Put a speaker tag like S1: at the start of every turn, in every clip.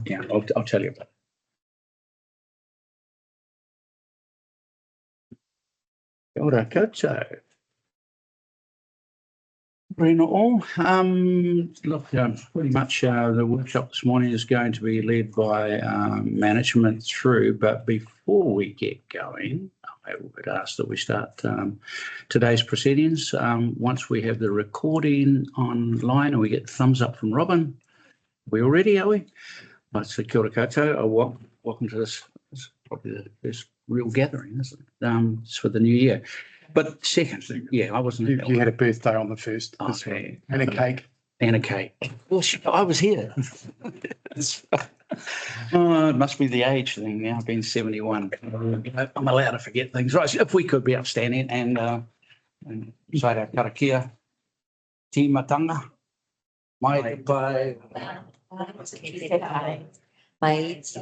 S1: Yeah, I'll tell you about it. Kia ora koutou. All. Look, pretty much the workshop this morning is going to be led by management through, but before we get going, I would ask that we start today's proceedings. Once we have the recording online and we get the thumbs up from Robin, we all ready, are we? Right, so kia ora koutou. Welcome to this. It's probably the first real gathering, isn't it? It's for the new year. But second, yeah, I wasn't.
S2: You had a birthday on the 1st.
S1: Okay.
S2: And a cake.
S1: And a cake. Well, I was here. Oh, it must be the age thing now, being 71. I'm allowed to forget things. Right, so if we could be upstanding and recite our karakia. Timatanga. Mai te pai.
S3: Mai te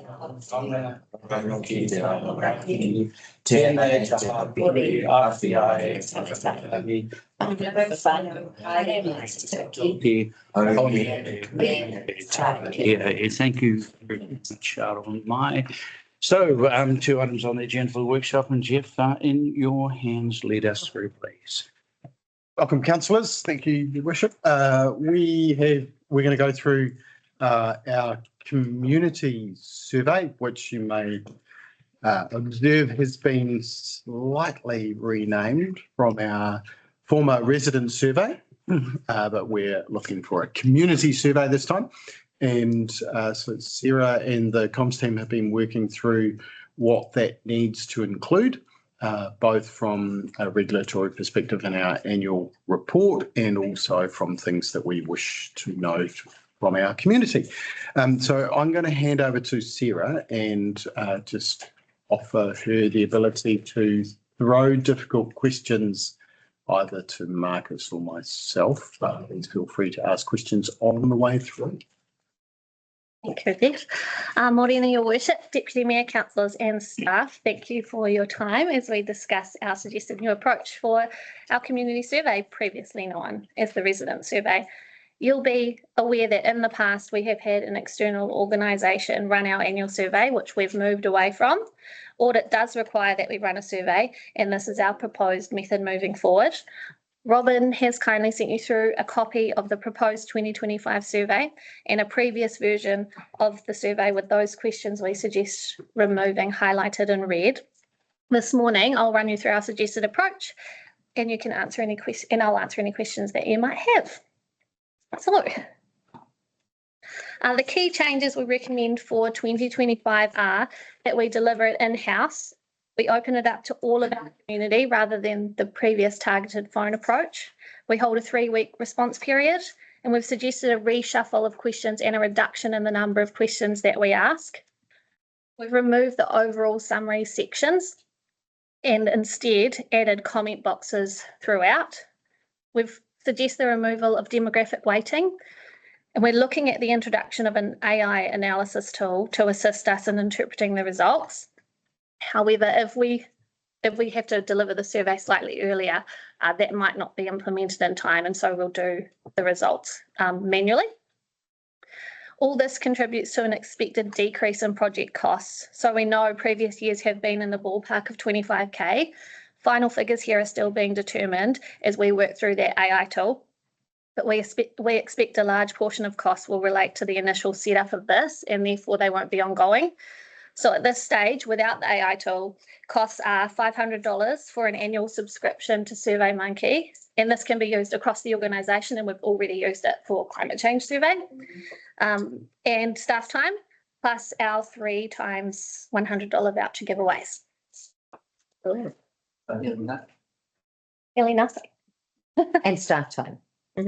S3: rangi te rangi, tēnei te hapuri awhiai whakataki, whanu haere mai te toki,
S1: Yeah, thank you very much, Sharon. So, 2 items on the agenda for the workshop, and Jeff, in your hands, lead us through, please.
S2: Welcome, councillors. Thank you, Your Worship. We're going to go through our community survey, which you may observe has been slightly renamed from our former resident survey, but we're looking for a community survey this time. And so Sarah and the comms team have been working through what that needs to include, both from a regulatory perspective in our annual report and also from things that we wish to know from our community. So I'm going to hand over to Sarah and just offer her the ability to throw difficult questions either to Marcus or myself. Please feel free to ask questions on the way through.
S4: Thank you, Jeff. Morning, Your Worship, Deputy Mayor, councillors and staff. Thank you for your time as we discuss our suggested new approach for our community survey, previously known as the resident survey. You'll be aware that in the past we have had an external organisation run our annual survey, which we've moved away from. Audit does require that we run a survey, and this is our proposed method moving forward. Robin has kindly sent you through a copy of the proposed 2025 survey and a previous version of the survey with those questions we suggest removing highlighted in red. This morning, I'll run you through our suggested approach, and you can answer any questions, and I'll answer any questions that you might have. So, the key changes we recommend for 2025 are that we deliver it in-house. We open it up to all of our community rather than the previous targeted phone approach. We hold a 3-week response period, and we've suggested a reshuffle of questions and a reduction in the number of questions that we ask. We've removed the overall summary sections and instead added comment boxes throughout. We've suggested the removal of demographic weighting, and we're looking at the introduction of an AI analysis tool to assist us in interpreting the results. However, if we have to deliver the survey slightly earlier, that might not be implemented in time, and so we'll do the results manually. All this contributes to an expected decrease in project costs. So we know previous years have been in the ballpark of 25K. Final figures here are still being determined as we work through that AI tool, but we expect a large portion of costs will relate to the initial setup of this, and therefore they won't be ongoing. So at this stage, without the AI tool, costs are $500 for an annual subscription to SurveyMonkey, and this can be used across the organisation, and we've already used it for climate change survey. And staff time, plus our 3 times $100 voucher giveaways. Nearly nothing.
S3: And staff time.
S4: So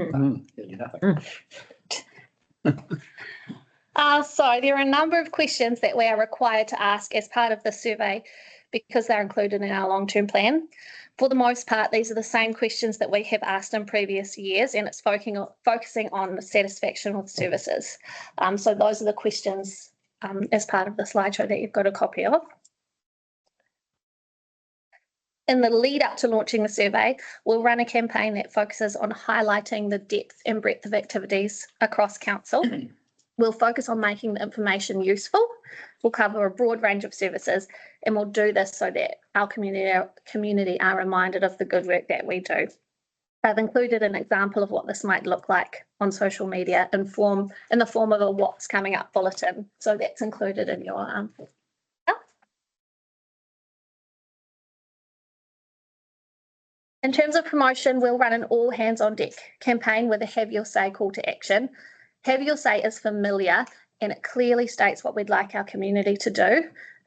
S4: there are a number of questions that we are required to ask as part of the survey because they're included in our long-term plan. For the most part, these are the same questions that we have asked in previous years, and it's focusing on the satisfaction with services. So those are the questions as part of the slideshow that you've got a copy of. In the lead up to launching the survey, we'll run a campaign that focuses on highlighting the depth and breadth of activities across council. We'll focus on making the information useful. We'll cover a broad range of services, and we'll do this so that our community are reminded of the good work that we do. I've included an example of what this might look like on social media in the form of a what's coming up bulletin. So that's included in your In terms of promotion, we'll run an all hands on deck campaign with a have your say call to action. Have your say is familiar and it clearly states what we'd like our community to do.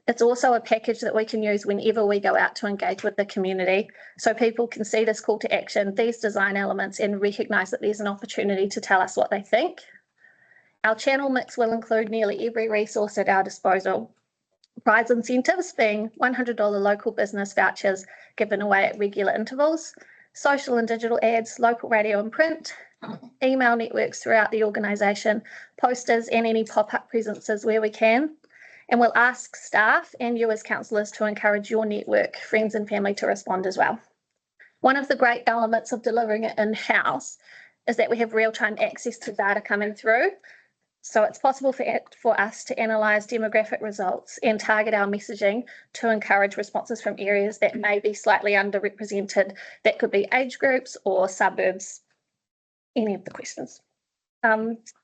S4: It's also a package that we can use whenever we go out to engage with the community, so people can see this call to action, these design elements, and recognise that there's an opportunity to tell us what they think. Our channel mix will include nearly every resource at our disposal. Prize incentives being $100 local business vouchers given away at regular intervals, social and digital ads, local radio and print, email networks throughout the organisation, posters and any pop-up presences where we can. And we'll ask staff and you as councillors to encourage your network, friends and family to respond as well. One of the great elements of delivering it in-house is that we have real-time access to data coming through. So it's possible for us to analyse demographic results and target our messaging to encourage responses from areas that may be slightly underrepresented. That could be age groups or suburbs, any of the questions. Next.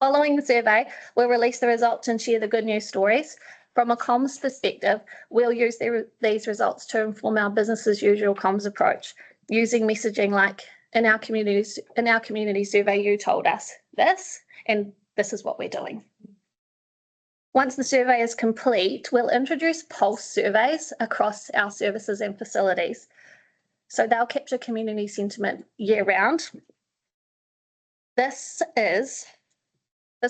S4: Following the survey, we'll release the results and share the good news stories. From a comms perspective, we'll use these results to inform our business as usual comms approach, using messaging like in our community survey, you told us this, and this is what we're doing. Once the survey is complete, we'll introduce pulse surveys across our services and facilities. So they'll capture community sentiment year round. This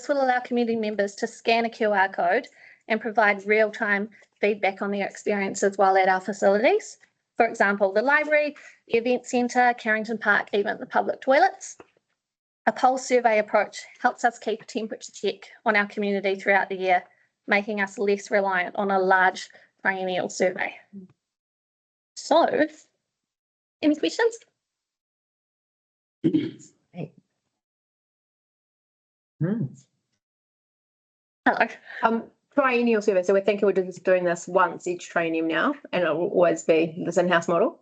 S4: will allow community members to scan a QR code and provide real-time feedback on their experiences while at our facilities. For example, the library, the event centre, Carrington Park, even the public toilets. A pulse survey approach helps us keep a temperature check on our community throughout the year, making us less reliant on a large triennial survey. So, any questions? Hello.
S5: Triennial survey, so we're thinking we're just doing this once each triennium now, and it will always be this in-house model?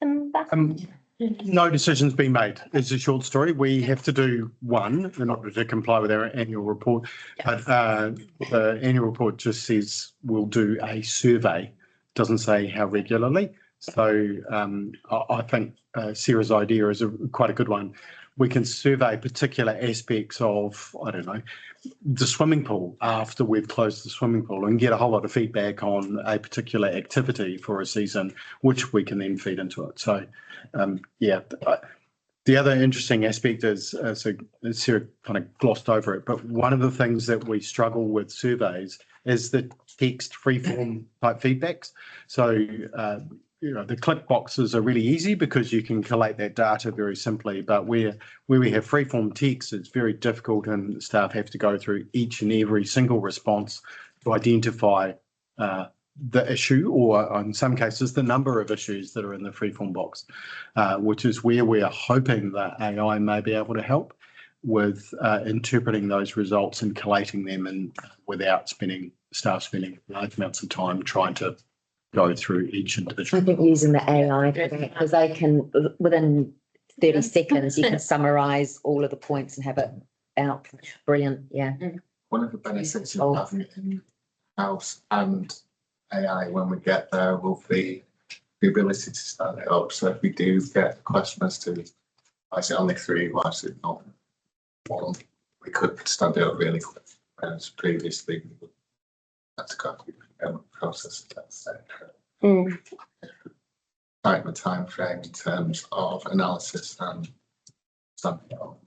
S2: No decision's been made. It's a short story. We have to do one in order to comply with our annual report. But the annual report just says we'll do a survey. Doesn't say how regularly. So I think Sarah's idea is quite a good one. We can survey particular aspects of, I don't know, the swimming pool after we've closed the swimming pool and get a whole lot of feedback on a particular activity for a season, which we can then feed into it. So, the other interesting aspect is, so Sarah kind of glossed over it, but one of the things that we struggle with surveys is the text freeform type feedbacks. So, the click boxes are really easy because you can collate that data very simply, but where we have freeform text, it's very difficult and staff have to go through each and every single response to identify the issue, or in some cases, the number of issues that are in the freeform box, which is where we are hoping that AI may be able to help with interpreting those results and collating them and without staff spending large amounts of time trying to go through each individual.
S3: I think using the AI for that, because they can, within 30 seconds, you can summarise all of the points and have it out. Brilliant, yeah.
S6: One of the benefits of having it in-house and AI when we get there will be the ability to stand it up. So if we do get a question as to why is it only 3, why is it not 1, we could stand it up really quick. Whereas previously we would have to go through the process of tighten the time frame in terms of analysis and standing it up.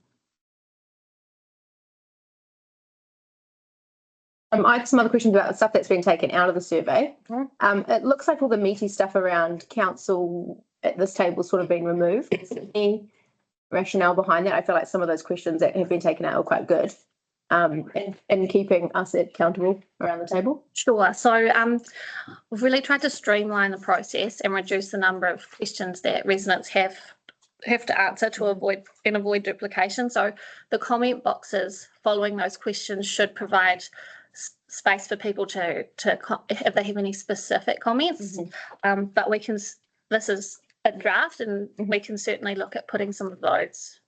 S5: I have some other questions about the stuff that's been taken out of the survey. It looks like all the meaty stuff around council at this table has sort of been removed. Is there any rationale behind that? I feel like some of those questions that have been taken out are quite good. And keeping us accountable around the table?
S4: Sure. So we've really tried to streamline the process and reduce the number of questions that residents have have to answer to avoid duplication. So the comment boxes following those questions should provide space for people to if they have any specific comments. But this is a draft, and we can certainly look at putting some of those.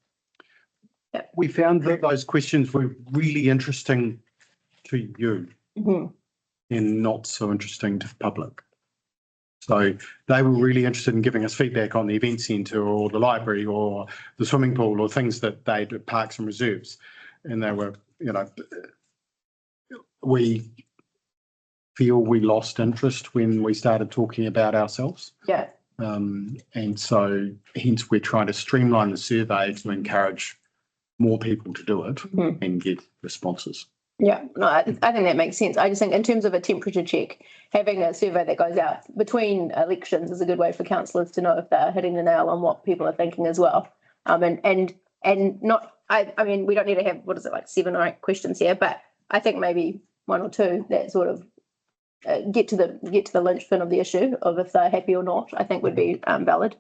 S2: We found that those questions were really interesting to you and not so interesting to the public. So they were really interested in giving us feedback on the event centre or the library or the swimming pool or things that they do, parks and reserves. And they were, we feel we lost interest when we started talking about ourselves.
S5: Yeah.
S2: And so hence we're trying to streamline the survey to encourage more people to do it and get responses.
S5: Yeah, no, I think that makes sense. I just think in terms of a temperature check, having a survey that goes out between elections is a good way for councillors to know if they're hitting the nail on what people are thinking as well. And not, I mean, we don't need to have, 7 or 8 questions here, but I think maybe 1 or 2 that sort of get to the linchpin of the issue of if they're happy or not, I think would be valid.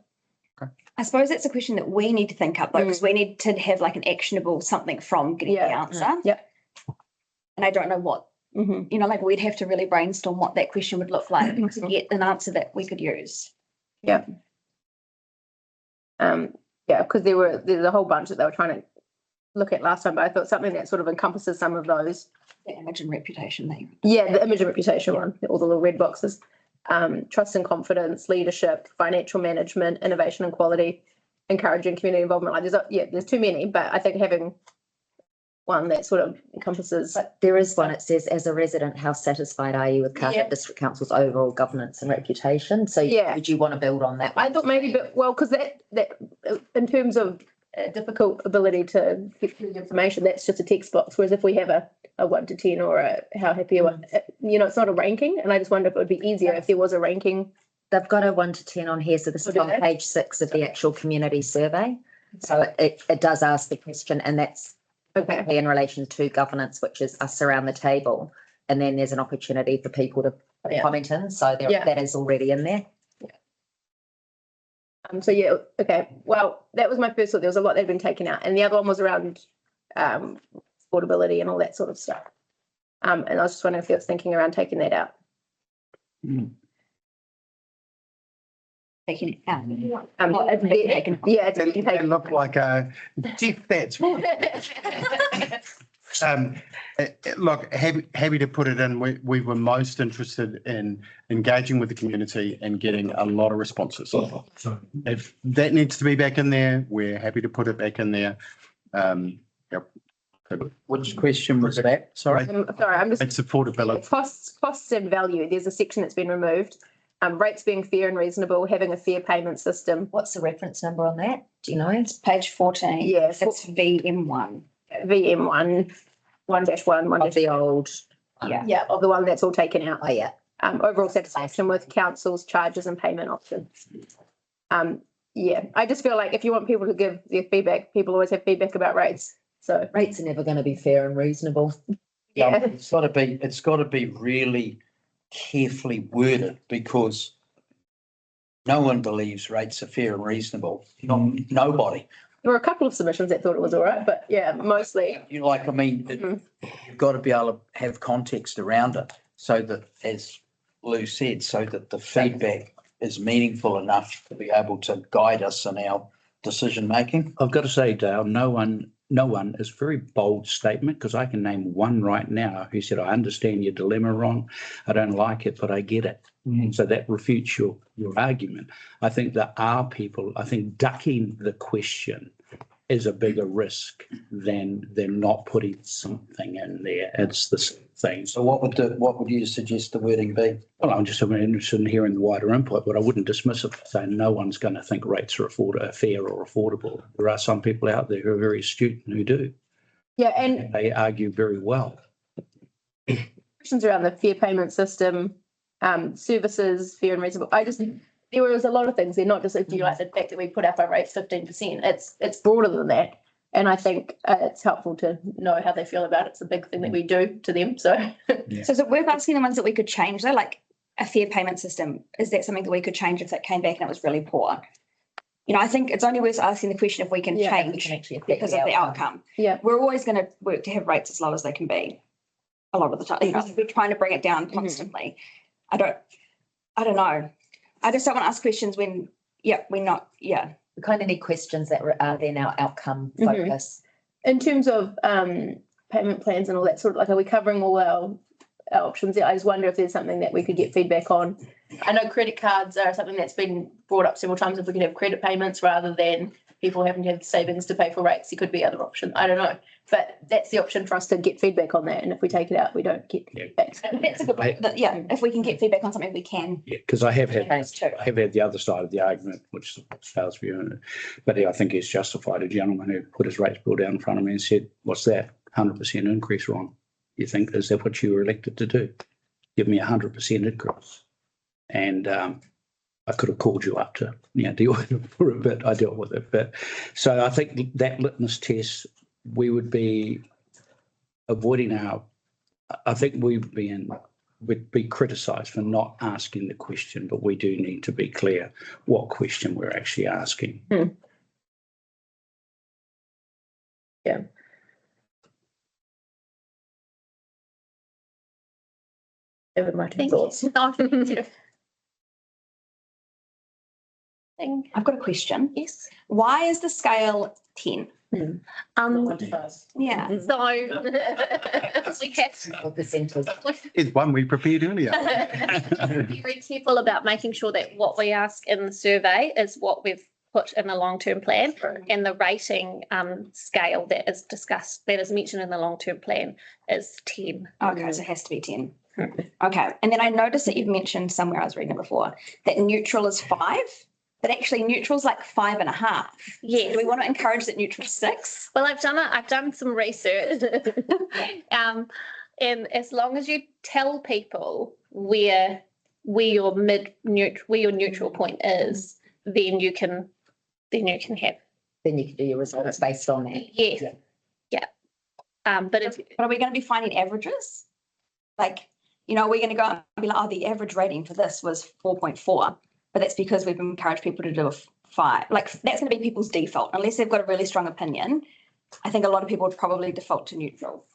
S7: I suppose that's a question that we need to think up though, because we need to have like an actionable something from getting the answer.
S5: Yep.
S7: And I don't know what, like we'd have to really brainstorm what that question would look like to get an answer that we could use.
S5: Yeah. Because there's a whole bunch that they were trying to look at last time, but I thought something that sort of encompasses some of those.
S7: The image and reputation thing.
S5: Yeah, the image and reputation one, all the little red boxes. Trust and confidence, leadership, financial management, innovation and quality, encouraging community involvement. Like there's too many, but I think having one that sort of encompasses.
S3: But there is one, it says, as a resident, how satisfied are you with Carterton District Council's overall governance and reputation? So would you want to build on that?
S5: I thought maybe, but because that in terms of difficult ability to get through the information, that's just a text box. Whereas if we have a 1 to 10 or a how happy you are, it's not a ranking. And I just wonder if it would be easier if there was a ranking.
S3: They've got a 1 to 10 on here. So this is on page 6 of the actual community survey. So it does ask the question, and that's in relation to governance, which is us around the table. And then there's an opportunity for people to comment in. So that is already in there. Well, that was my first thought. There was a lot that had been taken out, and the other one was around affordability and all that sort of stuff. And I was just wondering if there was thinking around taking that out.
S7: Taking it out.
S2: It looked like a that's look, happy to put it in. We were most interested in engaging with the community and getting a lot of responses. If that needs to be back in there, we're happy to put it back in there.
S1: Which question was that? Sorry.
S5: I'm just.
S2: It's affordability.
S5: Costs and value. There's a section that's been removed. Rates being fair and reasonable, having a fair payment system.
S3: What's the reference number on that? Do you know?
S7: It's page 14.
S5: Yeah,
S7: it's VM1.
S5: VM1, 1-1.
S3: Of the old.
S5: Yeah, of the one that's all taken out.
S3: Oh, yeah.
S5: Overall satisfaction with council's charges and payment options. I just feel like if you want people to give their feedback, people always have feedback about rates. So
S3: rates are never going to be fair and reasonable.
S5: Yeah,
S8: it's got to be really carefully worded, because no one believes rates are fair and reasonable. Nobody.
S5: There were a couple of submissions that thought it was all right, but mostly.
S8: You've got to be able to have context around it, so that, as Lou said, so that the feedback is meaningful enough to be able to guide us in our decision making.
S1: I've got to say, Dale, no one is a very bold statement, because I can name one right now who said, I understand your dilemma, Ron. I don't like it, but I get it. So that refutes your argument. I think there are people, I think ducking the question is a bigger risk than not putting something in there. It's the same thing.
S8: So what would you suggest the wording be?
S1: Well, I'm just interested in hearing the wider input, but I wouldn't dismiss it saying no one's going to think rates are fair or affordable. There are some people out there who are very astute and who do.
S5: Yeah, and
S1: they argue very well.
S5: Questions around the fair payment system, services, fair and reasonable. There was a lot of things there, not just do you like the fact that we put up our rates 15%. It's broader than that. And I think it's helpful to know how they feel about it. It's a big thing that we do to them. So,
S7: So is it worth asking the ones that we could change though, like a fair payment system? Is that something that we could change if that came back and it was really poor? You know, I think it's only worth asking the question if we can
S5: Yeah,
S3: We
S7: change
S3: can actually affect
S7: because of the outcome.
S5: Yeah.
S7: We're always going to work to have rates as low as they can be. A lot of the time, you know, we're trying to bring it down constantly. I don't know. I just don't want to ask questions when, we're not,
S3: We kind of need questions that are then our outcome focus.
S5: In terms of payment plans and all that sort of, like, are we covering all our options there? I just wonder if there's something that we could get feedback on. I know credit cards are something that's been brought up several times. If we could have credit payments rather than people having to have savings to pay for rates, there could be other options. I don't know. But that's the option for us to get feedback on that. And if we take it out, we don't get feedback.
S7: that's a good point. If we can get feedback on something, we can.
S1: Yeah, because I have had
S3: Those two.
S1: the other side of the argument, which Sal's view, but I think it's justified. A gentleman who put his rates bill down in front of me and said, "What's that? 100% increase, Ron? You think is that what you were elected to do? Give me 100% increase?" And I could have called you up to deal with it for a bit. I dealt with it, but so I think that litmus test we would be avoiding our. I think we'd be criticised for not asking the question, but we do need to be clear what question we're actually asking.
S5: Yeah. David, my
S4: Thank
S5: thoughts.
S4: you.
S7: I've got a question.
S4: Yes.
S7: Why is the scale 10? Yeah.
S4: So we have
S3: Percentage.
S2: Is one we prepared earlier.
S4: be very careful about making sure that what we ask in the survey is what we've put in the long-term plan, and the rating scale that is discussed, that is mentioned in the long-term plan, is 10.
S7: Okay, so it has to be 10. Okay, and then I noticed that you've mentioned somewhere, I was reading it before, that neutral is 5, but actually neutral's like 5.5.
S4: Yes.
S7: Do we want to encourage that neutral's 6?
S4: Well, I've done some research. And as long as you tell people where your neutral point is, then you can have.
S3: Then you can do your results based on that.
S4: Yes. Yeah. But if
S7: But are we going to be finding averages? Like, are we going to go and be like, the average rating for this was 4.4, but that's because we've encouraged people to do a 5. Like, that's going to be people's default. Unless they've got a really strong opinion, I think a lot of people would probably default to neutral.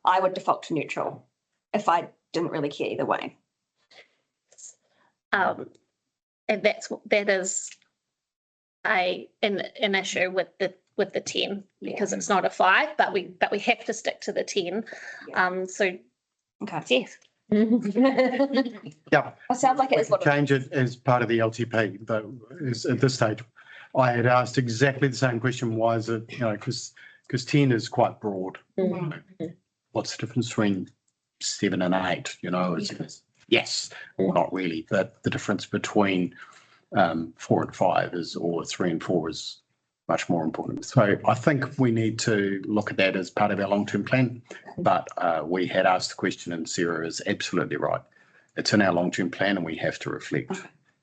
S7: I would default to neutral if I didn't really care either way.
S4: and that is an issue with the 10, because it's not a 5, but we have to stick to the 10. So
S7: Okay.
S4: yes.
S2: Yeah.
S7: It sounds like it is what it is.
S2: Change it as part of the LTP, but at this stage, I had asked exactly the same question. Why is it, because 10 is quite broad. What's the difference between 7 and 8? Yes, or not really, but the difference between 4 and 5 or 3 and 4 is much more important. So I think we need to look at that as part of our long-term plan, but we had asked the question and Sarah is absolutely right. It's in our long-term plan and we have to reflect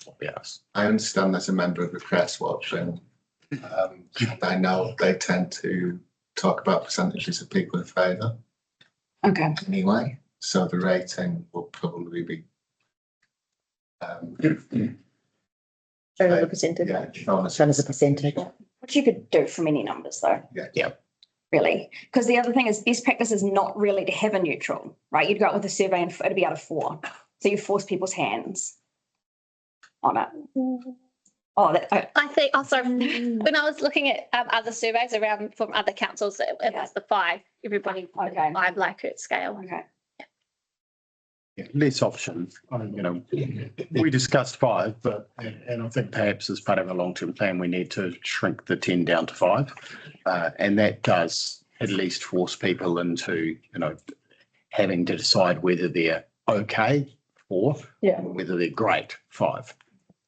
S2: what we asked.
S6: I understand as a member of the press watch, and I know they tend to talk about percentages of people in favour.
S7: Okay.
S6: Anyway, so the rating will probably be
S5: Shown as a percentage.
S6: shown
S3: Shown as a percentage.
S7: Which you could do from any numbers though.
S6: Yeah.
S7: Really. Because the other thing is best practice is not really to have a neutral, right? You'd go out with a survey and it'd be out of 4. So you force people's hands on it.
S4: I think also when I was looking at other surveys around from other councils, it was the 5. Everybody
S7: Okay.
S4: 5 Likert scale.
S7: Okay.
S2: Less options. We discussed 5, but and I think perhaps as part of a long-term plan, we need to shrink the 10 down to 5. And that does at least force people into, having to decide whether they're okay or whether they're great 5.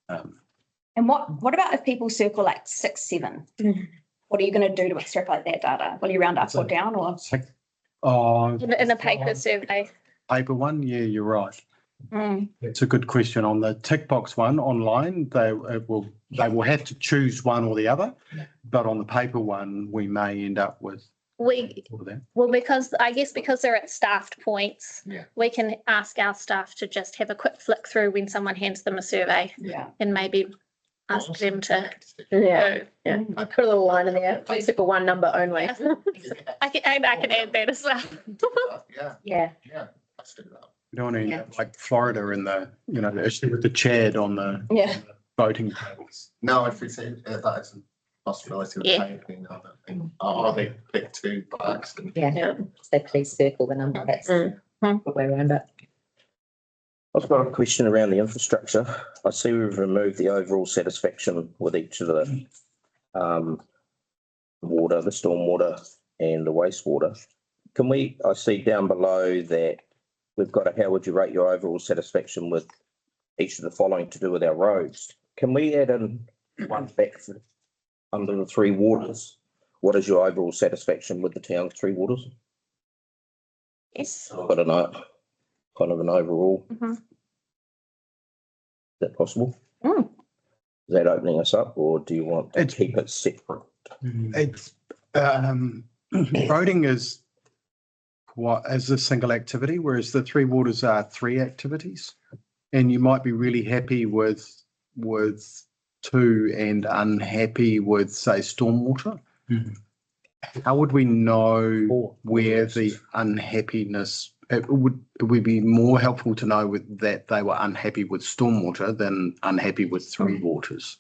S7: And what about if people circle like 6, 7? What are you going to do to extrapolate that data? Will you round up or down or?
S4: In a paper survey.
S2: Paper one, yeah, you're right. It's a good question. On the tick box one online, they will have to choose one or the other, but on the paper one, we may end up with
S4: Because they're at staffed points, we can ask our staff to just have a quick flick through when someone hands them a survey, and maybe ask them to.
S5: Yeah, yeah. I put a little line in there, basically for one number only.
S4: I can add that as well.
S6: Yeah,
S3: Yeah.
S6: yeah, let's do that.
S2: We don't want
S3: Yeah.
S2: to, like Florida in the, the issue with the Chad on the
S5: Yeah.
S2: voting tables.
S6: No, if we say that is a possibility of
S4: Yeah.
S6: typing other thing, or they pick two by accident.
S3: Yeah.
S5: Yeah.
S3: So please circle the number. That's
S5: Mm.
S3: the way around it.
S9: I've got a question around the infrastructure. I see we've removed the overall satisfaction with each of the water, the stormwater and the wastewater. I see down below that we've got how would you rate your overall satisfaction with each of the following to do with our roads? Can we add in one back for under the three waters? What is your overall satisfaction with the town's three waters?
S4: Yes.
S9: I've got kind of an overall.
S4: Mhm.
S9: Is that possible?
S3: Mm.
S9: Is that opening us up, or do you want to
S2: It's-
S9: keep it separate?
S2: It's, voting is as a single activity, whereas the three waters are three activities. And you might be really happy with two and unhappy with, say, stormwater.
S1: Mhm.
S2: How would we know
S1: Or-
S2: where the unhappiness, it would be more helpful to know that they were unhappy with stormwater than unhappy with three waters.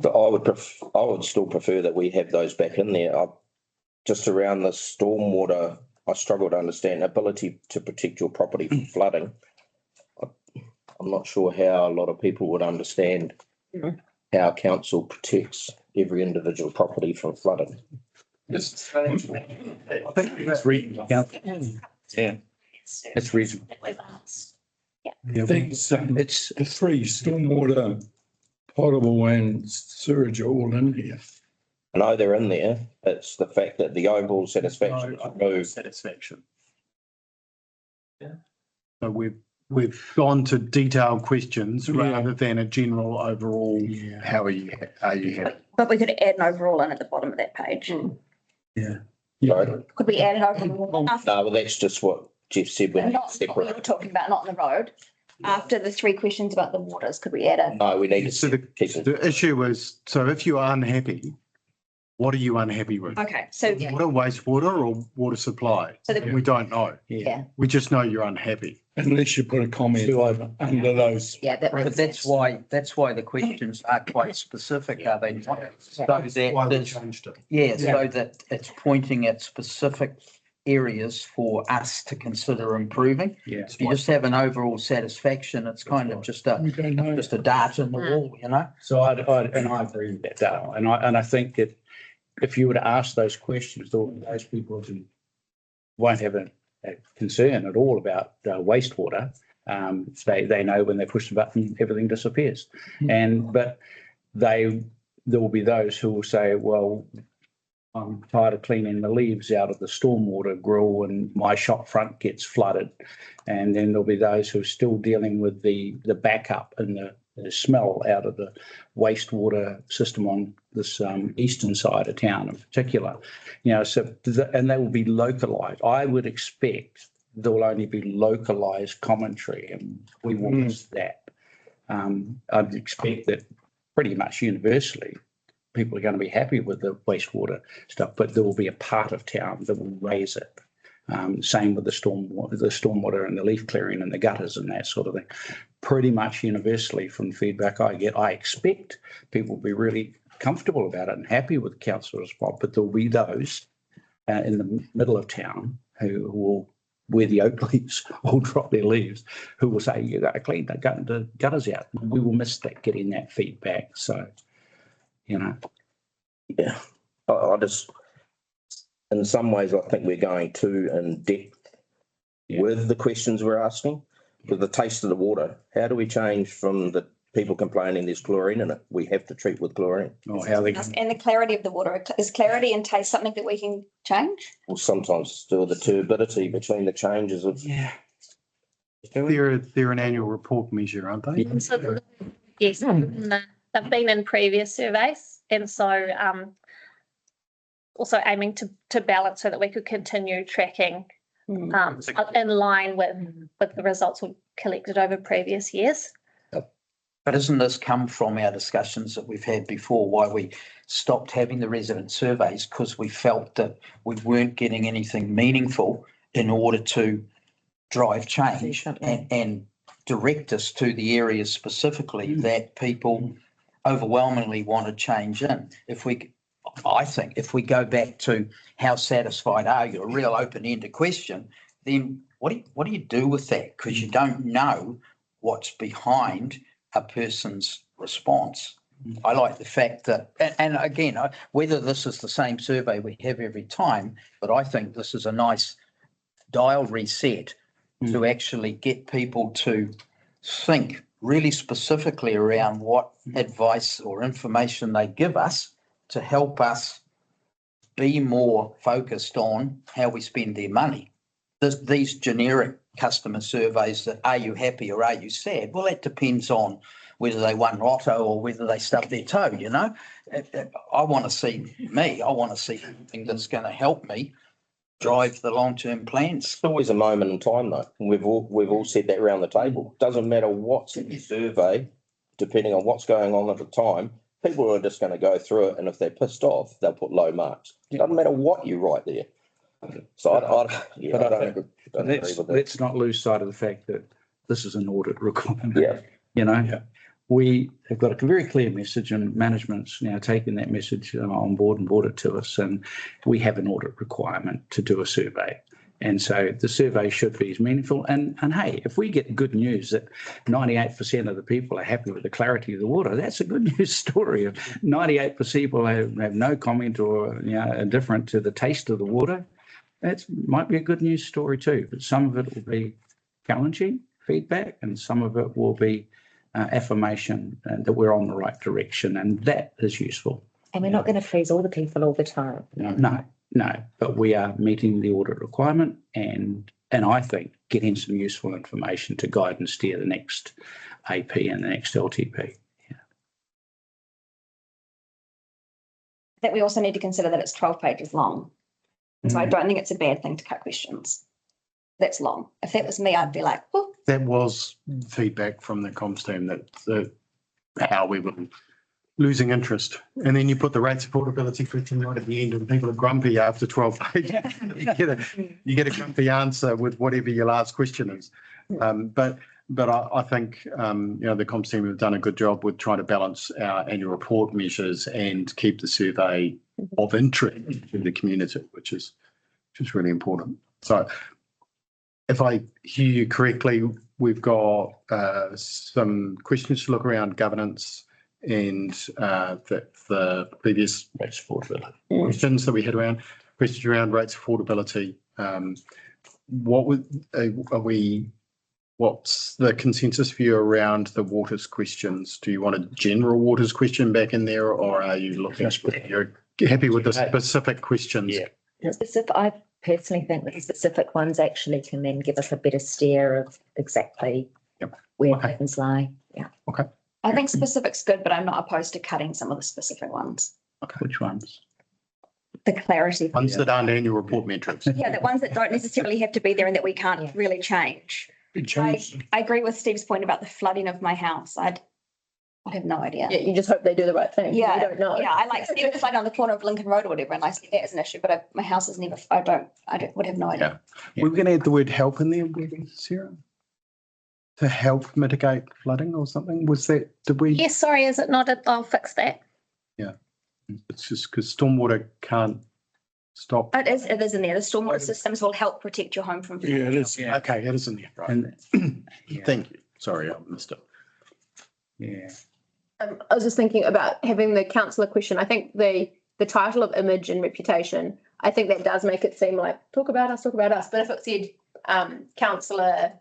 S9: But I would still prefer that we have those back in there. Just around the stormwater, I struggle to understand ability to protect your property from flooding. I'm not sure how a lot of people would understand how council protects every individual property from flooding.
S1: It's reasonable. Yeah, it's reasonable.
S10: It's three: stormwater, potable and sewage are all in here.
S9: I know they're in there. It's the fact that the overall satisfaction is removed.
S2: Satisfaction. Yeah. So we've gone to detailed questions rather than a general overall, how are you happy?
S7: But we could add an overall in at the bottom of that page.
S9: Sorry?
S7: Could we add an overall? After,
S9: No, well, that's just what Jeff said when
S7: not
S9: it's
S7: what you're
S9: separate.
S7: talking about, not in the road. After the three questions about the waters, could we add a?
S9: No, we need
S2: So
S9: to keep it.
S2: the issue is, so if you are unhappy, what are you unhappy with?
S7: Okay, so
S2: Water, wastewater or water supply?
S7: So the-
S2: We don't know.
S3: Yeah.
S2: We just know you're unhappy.
S10: Unless you put a comment under those.
S3: Yeah, that
S8: But
S3: makes
S8: that's
S3: sense.
S8: why the questions are quite specific, are they not? So
S2: Why
S8: that
S2: we
S8: there's,
S2: changed it.
S8: yeah, so that it's pointing at specific areas for us to consider improving.
S1: Yeah.
S8: If you just have an overall satisfaction, it's kind of just a
S10: We don't know.
S8: dart in the wall, you know?
S1: So I agree with that, Dale. And I think that if you were to ask those questions, those people who won't have a concern at all about wastewater, they know when they push the button, everything disappears. But there will be those who will say, well, I'm tired of cleaning the leaves out of the stormwater grill and my shop front gets flooded. And then there'll be those who are still dealing with the backup and the smell out of the wastewater system on this eastern side of town in particular. And they will be localised. I would expect there will only be localised commentary, and we will miss that. I'd expect that pretty much universally people are going to be happy with the wastewater stuff, but there will be a part of town that will raise it. Same with the stormwater and the leaf clearing and the gutters and that sort of thing. Pretty much universally from the feedback I get, I expect people will be really comfortable about it and happy with the council response, but there will be those in the middle of town who will, where the oak leaves will drop their leaves, who will say, you got to clean the gutters out. We will miss that, getting that feedback. So,
S9: Yeah, I just, in some ways, I think we're going too in depth with the questions we're asking. With the taste of the water, how do we change from the people complaining there's chlorine in it? We have to treat with chlorine.
S1: or how they
S7: And the clarity of the water, is clarity and taste something that we can change?
S9: Or sometimes still the turbidity between the changes of.
S1: Yeah.
S2: They're an annual report measure, aren't they?
S4: So, yes, they've been in previous surveys, and so also aiming to balance so that we could continue tracking in line with the results we've collected over previous years.
S8: But doesn't this come from our discussions that we've had before, why we stopped having the resident surveys? Because we felt that we weren't getting anything meaningful in order to drive change and direct us to the areas specifically that people overwhelmingly want to change in. I think if we go back to how satisfied are you, a real open-ended question, then what do you do with that? Because you don't know what's behind a person's response. I like the fact that, and again, whether this is the same survey we have every time, but I think this is a nice dial reset to actually get people to think really specifically around what advice or information they give us to help us be more focused on how we spend their money. These generic customer surveys that are you happy or are you sad? Well, that depends on whether they won lotto or whether they stubbed their toe, you know. I want to see something that's going to help me drive the long-term plans.
S9: It's always a moment in time though. We've all said that around the table. Doesn't matter what's in the survey, depending on what's going on at the time, people are just going to go through it, and if they're pissed off, they'll put low marks. It doesn't matter what you write there. So I don't agree with that.
S1: Let's not lose sight of the fact that this is an audit requirement.
S9: Yeah.
S1: You know, we have got a very clear message, and management's now taken that message on board and brought it to us, and we have an audit requirement to do a survey. And so the survey should be as meaningful. And hey, if we get good news that 98% of the people are happy with the clarity of the water, that's a good news story. If 98% people have no comment or are indifferent to the taste of the water, that might be a good news story too. But some of it will be challenging feedback, and some of it will be affirmation that we're on the right direction, and that is useful.
S3: And we're not going to please all the people all the time.
S1: No, but we are meeting the audit requirement, and I think getting some useful information to guide and steer the next AP and the next LTP.
S7: That we also need to consider that it's 12 pages long. So I don't think it's a bad thing to cut questions. That's long. If that was me, I'd be like, well.
S2: That was feedback from the comms team that how we were losing interest. And then you put the rate supportability question right at the end, and people are grumpy after 12 pages. You get a grumpy answer with whatever your last question is. But I think the comms team have done a good job with trying to balance our annual report measures and keep the survey of interest to the community, which is really important. So if I hear you correctly, we've got some questions to look around governance and the previous
S1: Rate supportability.
S2: questions that we had around questions around rates affordability. What's the consensus view around the waters questions? Do you want a general waters question back in there, or are you looking? You're happy with the specific questions?
S1: Yeah.
S3: I personally think the specific ones actually can then give us a better steer of exactly where things lie. Yeah.
S2: Okay.
S7: I think specific's good, but I'm not opposed to cutting some of the specific ones.
S2: Okay.
S1: Which ones?
S7: The clarity.
S2: Ones that aren't annual report metrics.
S7: Yeah, the ones that don't necessarily have to be there and that we can't really change. I agree with Steve's point about the flooding of my house. I have no idea.
S5: Yeah, you just hope they do the right thing.
S7: Yeah,
S5: You don't know.
S7: Yeah, I like seeing the flood on the corner of Lincoln Road or whatever, and I see that as an issue, but my house is never, would have no idea.
S2: We're going to add the word help in there, Sarah? To help mitigate flooding or something? Did we?
S4: Yes, sorry, is it not? I'll fix that.
S2: Yeah. It's just because stormwater can't stop.
S7: It is in there. The stormwater systems will help protect your home from.
S10: Yeah, it is.
S1: Yeah.
S2: Okay, it is in there. Right.
S1: And
S2: Thank you. Sorry, I missed it.
S1: yeah.
S5: I was just thinking about having the councillor question. I think the title of image and reputation, I think that does make it seem like talk about us. But if it said councillor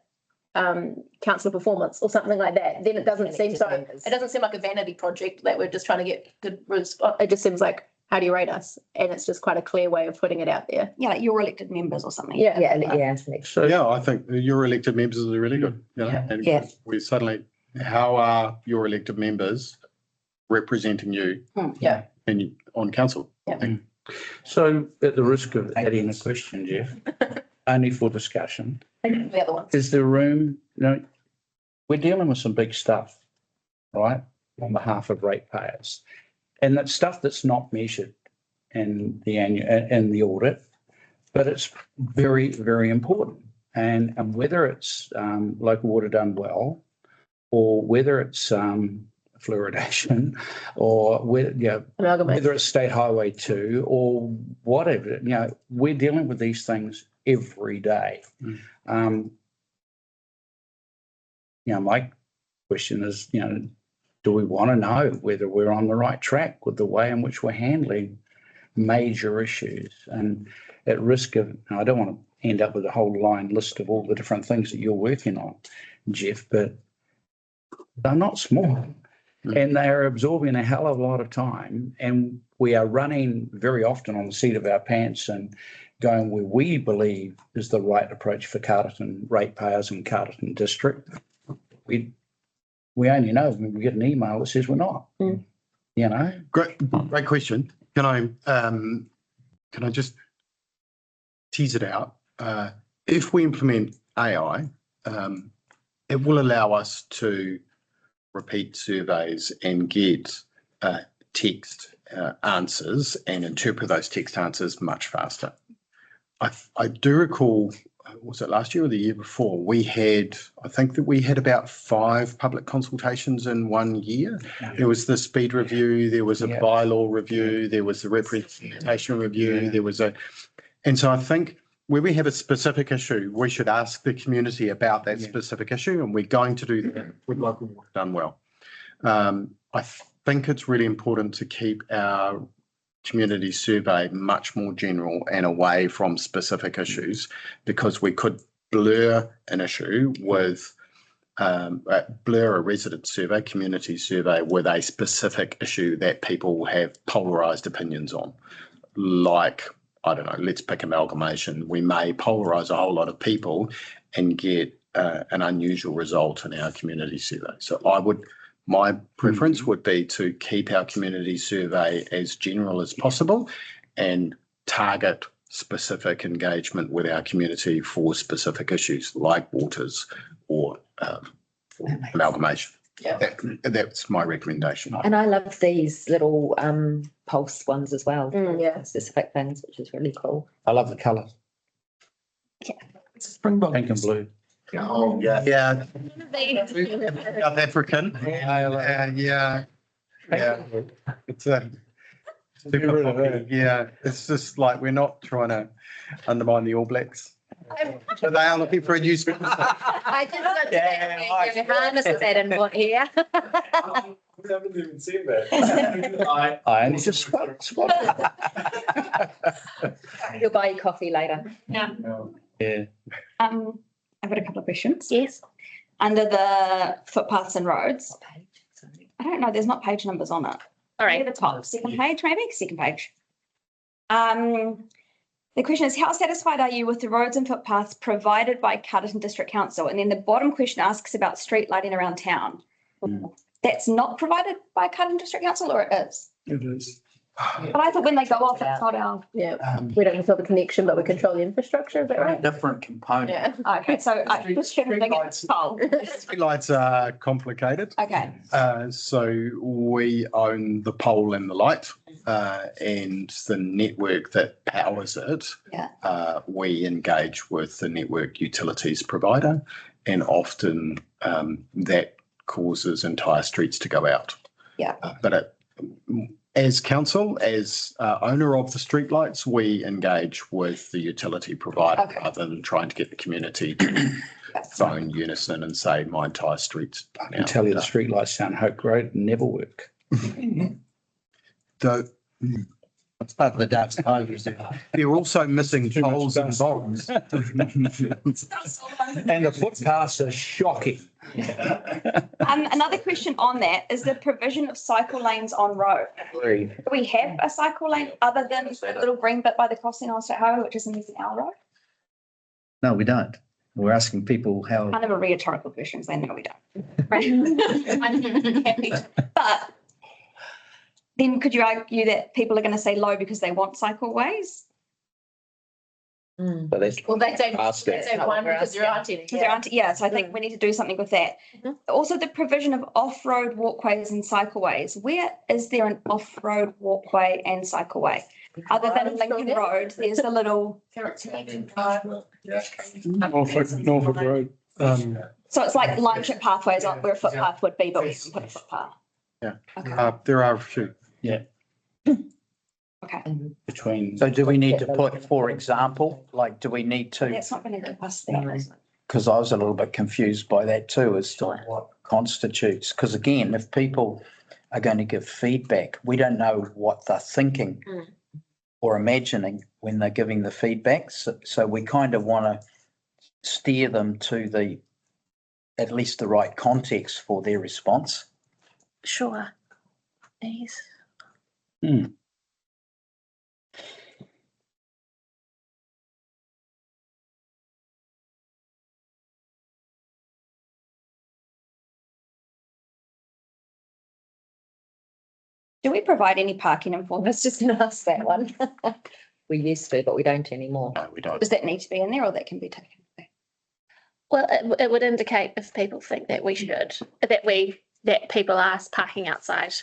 S5: performance or something like that, then it doesn't seem so. It doesn't seem like a vanity project that we're just trying to get good. It just seems like, how do you rate us? And it's just quite a clear way of putting it out there.
S7: Yeah, like your elected members or something.
S3: Yeah.
S1: So
S2: Yeah, I think your elected members are really good. You know? And we suddenly, how are your elected members representing you?
S5: Yeah.
S2: And on council?
S5: Yeah.
S1: So at the risk of adding a question, Jeff, only for discussion,
S5: The other ones.
S1: is there room, we're dealing with some big stuff. right, on behalf of ratepayers. And that's stuff that's not measured in the annual, in the audit, but it's very, very important. And whether it's local water done well, or whether it's fluoridation, or whether it's State Highway 2 or whatever, we're dealing with these things every day. My question is, do we want to know whether we're on the right track with the way in which we're handling major issues? And at risk of, I don't want to end up with a whole line list of all the different things that you're working on, Jeff, but they're not small and they are absorbing a hell of a lot of time. And we are running very often on the seat of our pants and going where we believe is the right approach for Carterton ratepayers and Carterton District. We only know when we get an email that says we're not.
S2: Great question. Can I just tease it out? If we implement AI, it will allow us to repeat surveys and get text answers and interpret those text answers much faster. I do recall, was it last year or the year before, I think that we had about 5 public consultations in 1 year. There was the speed review, there was a bylaw review, there was the representation review, and so I think where we have a specific issue, we should ask the community about that specific issue, and we're going to do that with local water done well. I think it's really important to keep our community survey much more general and away from specific issues, because we could blur an issue with blur a resident survey, community survey with a specific issue that people have polarised opinions on. Like, I don't know, let's pick amalgamation. We may polarise a whole lot of people and get an unusual result in our community survey. So my preference would be to keep our community survey as general as possible and target specific engagement with our community for specific issues like waters or amalgamation. That's my recommendation.
S3: And I love these little pulse ones as well. Specific things, which is really cool.
S1: I love the colours.
S8: Springbok.
S1: Pink and blue.
S2: Yeah. South African. It's a super popular. Yeah, it's just like we're not trying to undermine the All Blacks. So they are looking for a new sponsor.
S3: I just got to harness that in one here.
S10: I haven't even seen that.
S1: I only just spotted.
S3: You'll buy your coffee later.
S1: Yeah.
S7: I've got a couple of questions.
S4: Yes.
S7: Under the footpaths and roads, I don't know, there's not page numbers on it.
S4: All
S7: At
S4: right.
S7: the top, second page, maybe? Second page. The question is, how satisfied are you with the roads and footpaths provided by Carterton District Council? And then the bottom question asks about street lighting around town. That's not provided by Carterton District Council, or it is?
S10: It is.
S7: But I thought when they go off, it's not our.
S5: We don't control the connection, but we control the infrastructure, is that right?
S8: Different component.
S5: Yeah.
S7: Okay, so I just shouldn't think it's full.
S2: Street lights are complicated.
S7: Okay,
S2: So we own the pole and the light, and the network that powers it. We engage with the network utilities provider, and often that causes entire streets to go out. But as council, as owner of the streetlights, we engage with the utility provider rather than trying to get the community to phone unison and say my entire street's done
S1: I can tell you the streetlights down Hope Road never work.
S8: It's part of the dark skies.
S2: They're also missing poles and bulbs.
S1: And the footpaths are shocking.
S7: another question on that is the provision of cycle lanes on road. Do we have a cycle lane other than the little green bit by the crossing on State Highway, which is in our road?
S8: No, we don't. We're asking people how.
S7: Kind of a rhetorical question, saying no, we don't. I'm happy to. But then could you argue that people are going to say low because they want cycleways?
S3: Mm.
S9: So that's
S5: Well, they don't,
S9: Ask
S5: they
S9: it.
S5: don't one because there aren't any.
S7: Because there aren't, yeah, so I think we need to do something with that.
S5: Mhm.
S7: Also, the provision of off-road walkways and cycleways. Where is there an off-road walkway and cycleway? Other than Lincoln Road, there's the little,
S10: Norfolk Road.
S7: so it's like line trip pathways on where a footpath would be, but we can put a footpath.
S2: Yeah.
S7: Okay,
S2: There are a few.
S7: okay.
S1: Between,
S8: So do we need to put, for example, like, do we need to,
S7: That's not gonna give us that, is it?
S8: because I was a little bit confused by that too, as to what constitutes, because again, if people are going to give feedback, we don't know what they're thinking
S5: Mm.
S8: or imagining when they're giving the feedback. So we kind of want to steer them to the, at least the right context for their response.
S4: Sure. Please.
S7: Do we provide any parking
S3: I
S7: enforcement?
S3: was just going to ask that one. We used to, but we don't anymore.
S2: No, we don't.
S7: Does that need to be in there or that can be taken away?
S4: Well, it would indicate if people think that we should, that people are parking outside.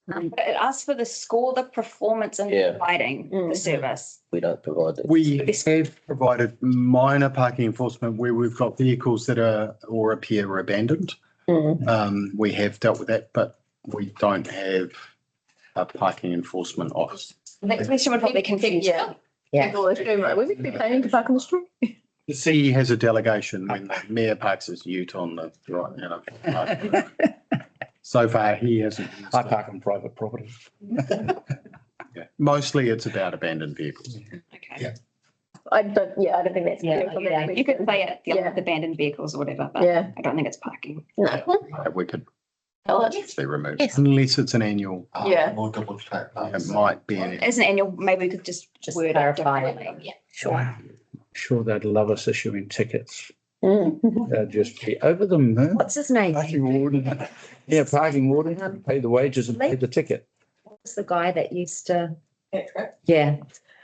S7: But it asks for the score, the performance and
S9: Yeah.
S7: providing the
S5: Mm.
S7: service.
S9: we don't provide that.
S2: We have provided minor parking enforcement where we've got vehicles that are or appear abandoned.
S5: Mm.
S2: We have dealt with that, but we don't have a parking enforcement office.
S7: The next question would probably confuse.
S5: Yeah.
S3: Yeah.
S5: People are doing, right, we've been planning to park on the street.
S2: The CE has a delegation when the mayor parks his ute on the right, you know. So far, he hasn't. used
S1: I
S2: it.
S1: park on private property.
S2: Yeah. Mostly it's about abandoned vehicles.
S7: Okay.
S5: I don't think that's.
S3: Yeah,
S5: clear from
S3: yeah.
S5: that
S7: You could say it, dealing
S5: Yeah.
S7: with abandoned vehicles or whatever, but
S5: Yeah.
S7: I don't think it's parking.
S5: No.
S2: We could
S5: Tell us.
S2: actually remove,
S4: Yes.
S2: unless it's an annual,
S5: Yeah.
S6: We'll double check that.
S2: it might be. an-
S7: As an annual, maybe we could just
S3: Just
S7: word it
S3: clarify
S7: differently.
S4: Yeah, sure.
S1: Sure, they'd love us issuing tickets.
S5: Mm.
S1: They'd just be over the moon.
S3: What's his name?
S1: Parking warden. Yeah, parking warden, pay the wages and pay the ticket.
S3: What's the guy that used to? Yeah.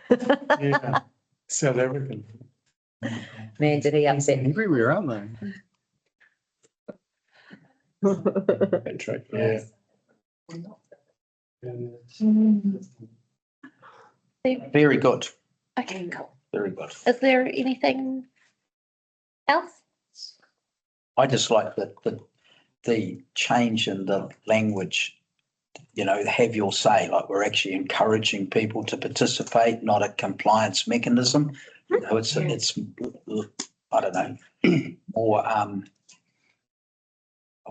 S10: Yeah. South African.
S3: Man, did he upset me?
S2: Everywhere, aren't they?
S1: That track, yeah.
S8: Very good,
S4: Okay, cool.
S8: very good.
S4: Is there anything else?
S8: I just like the change in the language, you know, have your say, like we're actually encouraging people to participate, not a compliance mechanism. You know, it's, I don't know, more, I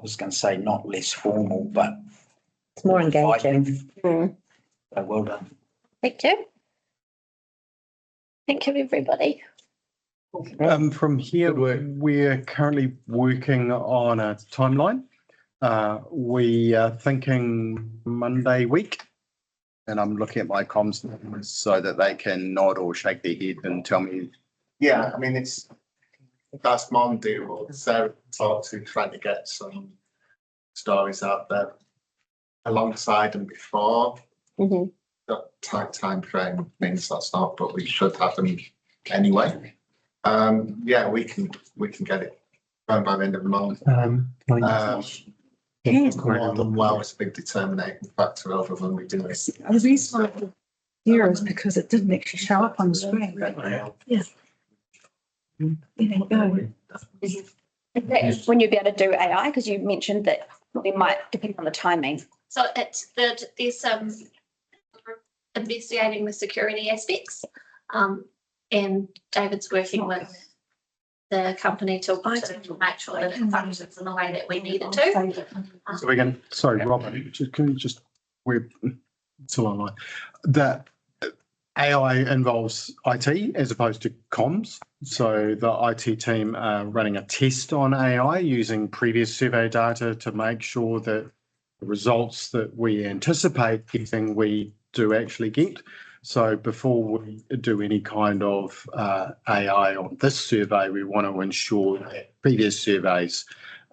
S8: was going to say not less formal, but
S3: It's more engaging.
S8: inviting.
S5: Mm.
S8: So well done.
S4: Thank you. Thank you, everybody.
S2: From here, we're currently working on a timeline. We are thinking Monday week. And I'm looking at my comms so that they can nod or shake their head and tell me.
S6: Yeah, I mean, that's non-doable. Sarah talked to trying to get some stories out there alongside and before.
S5: Mhm.
S6: That time frame means that's not, but we should have them anyway. Yeah, we can get it done by the end of the month. More than well, it's a big determinating factor over when we do it.
S11: The reason I put here is because it didn't actually show up on the screen. Yeah. There you go.
S7: When you'd be able to do AI, because you mentioned that we might, depend on the timing.
S4: So there's some investigating the security aspects. And David's working with the company to make sure that it functions in the way that we need it to.
S2: So we can, sorry, Robin, can you just, we're still online. That AI involves IT as opposed to comms. So the IT team are running a test on AI using previous survey data to make sure that the results that we anticipate getting, we do actually get. So before we do any kind of AI on this survey, we want to ensure that previous surveys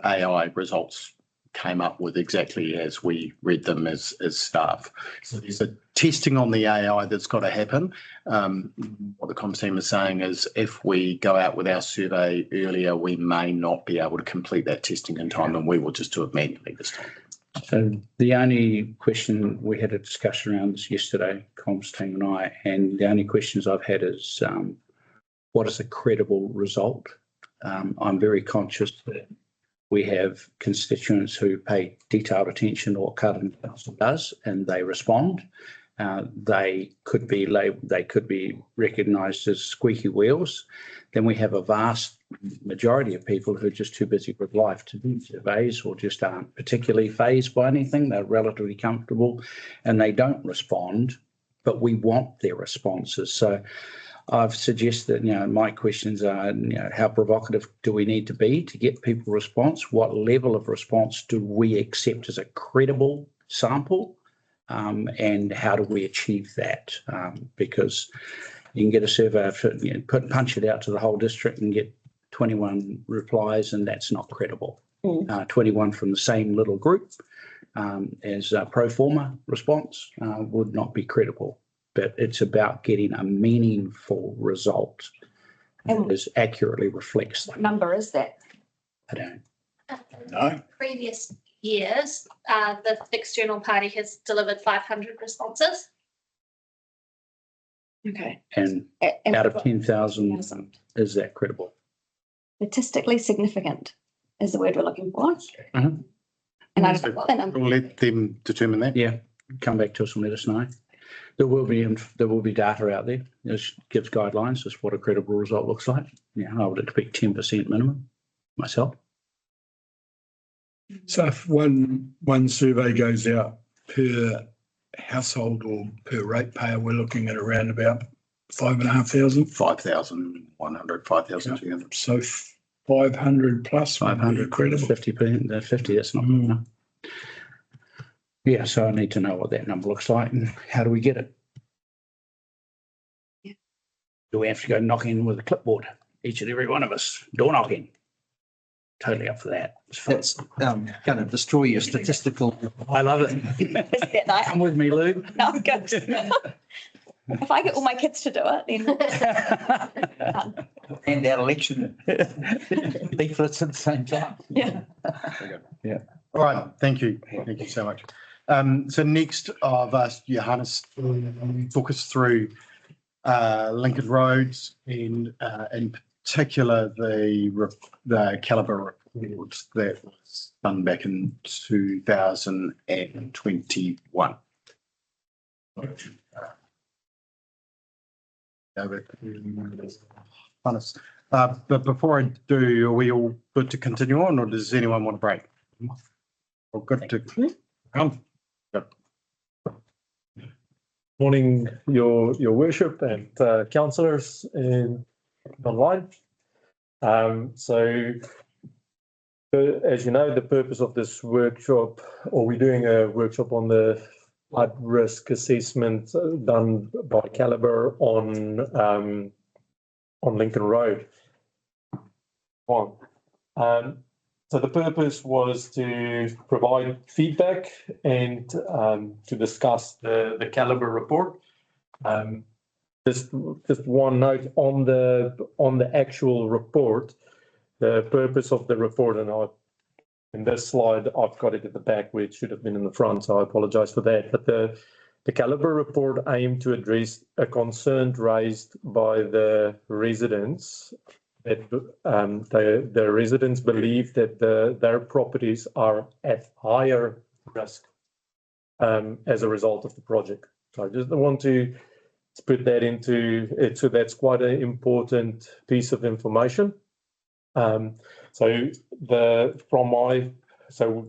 S2: AI results came up with exactly as we read them as staff. So there's a testing on the AI that's got to happen. What the comms team is saying is if we go out with our survey earlier, we may not be able to complete that testing in time, and we will just do it manually this time.
S1: So the only question, we had a discussion around this yesterday, comms team and I, and the only questions I've had is what is a credible result? I'm very conscious that we have constituents who pay detailed attention to what Carterton Council does, and they respond. They could be recognised as squeaky wheels. Then we have a vast majority of people who are just too busy with life to do surveys or just aren't particularly fazed by anything. They're relatively comfortable and they don't respond, but we want their responses. So I've suggested, my questions are, how provocative do we need to be to get people response? What level of response do we accept as a credible sample? And how do we achieve that? Because you can get a survey, punch it out to the whole district and get 21 replies, and that's not credible. 21 from the same little group as a pro forma response would not be credible. But it's about getting a meaningful result that accurately reflects them.
S7: What number is that?
S1: I don't
S10: No.
S4: Previous years, the external party has delivered 500 responses.
S7: Okay.
S1: And out of 10,000, is that credible?
S7: Statistically significant is the word we're looking for.
S1: Mhm.
S7: And I don't know what that number.
S2: We'll let them determine that.
S1: Yeah, come back to us and let us know. There will be data out there. It gives guidelines as what a credible result looks like. I would expect 10% minimum myself.
S10: So if one survey goes out per household or per ratepayer, we're looking at around about 5,500.
S2: 5,100, 5,200.
S10: So 500 plus.
S1: 500
S10: credible.
S1: 50%, 50, that's not good enough. Yeah, so I need to know what that number looks like and how do we get it?
S7: Yeah.
S1: Do we have to go knocking with a clipboard, each and every one of us, door knocking? Totally up for that.
S8: That's going to destroy your statistical.
S1: I love it.
S7: Is that nice?
S1: Come with me, Lou.
S7: No, I'm good. If I get all my kids to do it, then.
S8: And our election leaflets at the same time.
S7: Yeah.
S1: Yeah.
S2: All right, thank you. Thank you so much. So next I've asked Johannes to talk us through Lincoln Roads and in particular the calibre report that was done back in 2021. But before I do, are we all good to continue on, or does anyone want a break? Well, good to come. Good.
S12: Morning, your worship and councillors and online. So as you know, the purpose of this workshop, or we're doing a workshop on the flood risk assessment done by Calibre on Lincoln Road. So the purpose was to provide feedback and to discuss the Calibre report. Just one note on the actual report, the purpose of the report, and in this slide I've got it at the back where it should have been in the front, so I apologise for that. But the Calibre report aimed to address a concern raised by the residents that the residents believe that their properties are at higher risk as a result of the project. So I just want to put that into it. So that's quite an important piece of information. So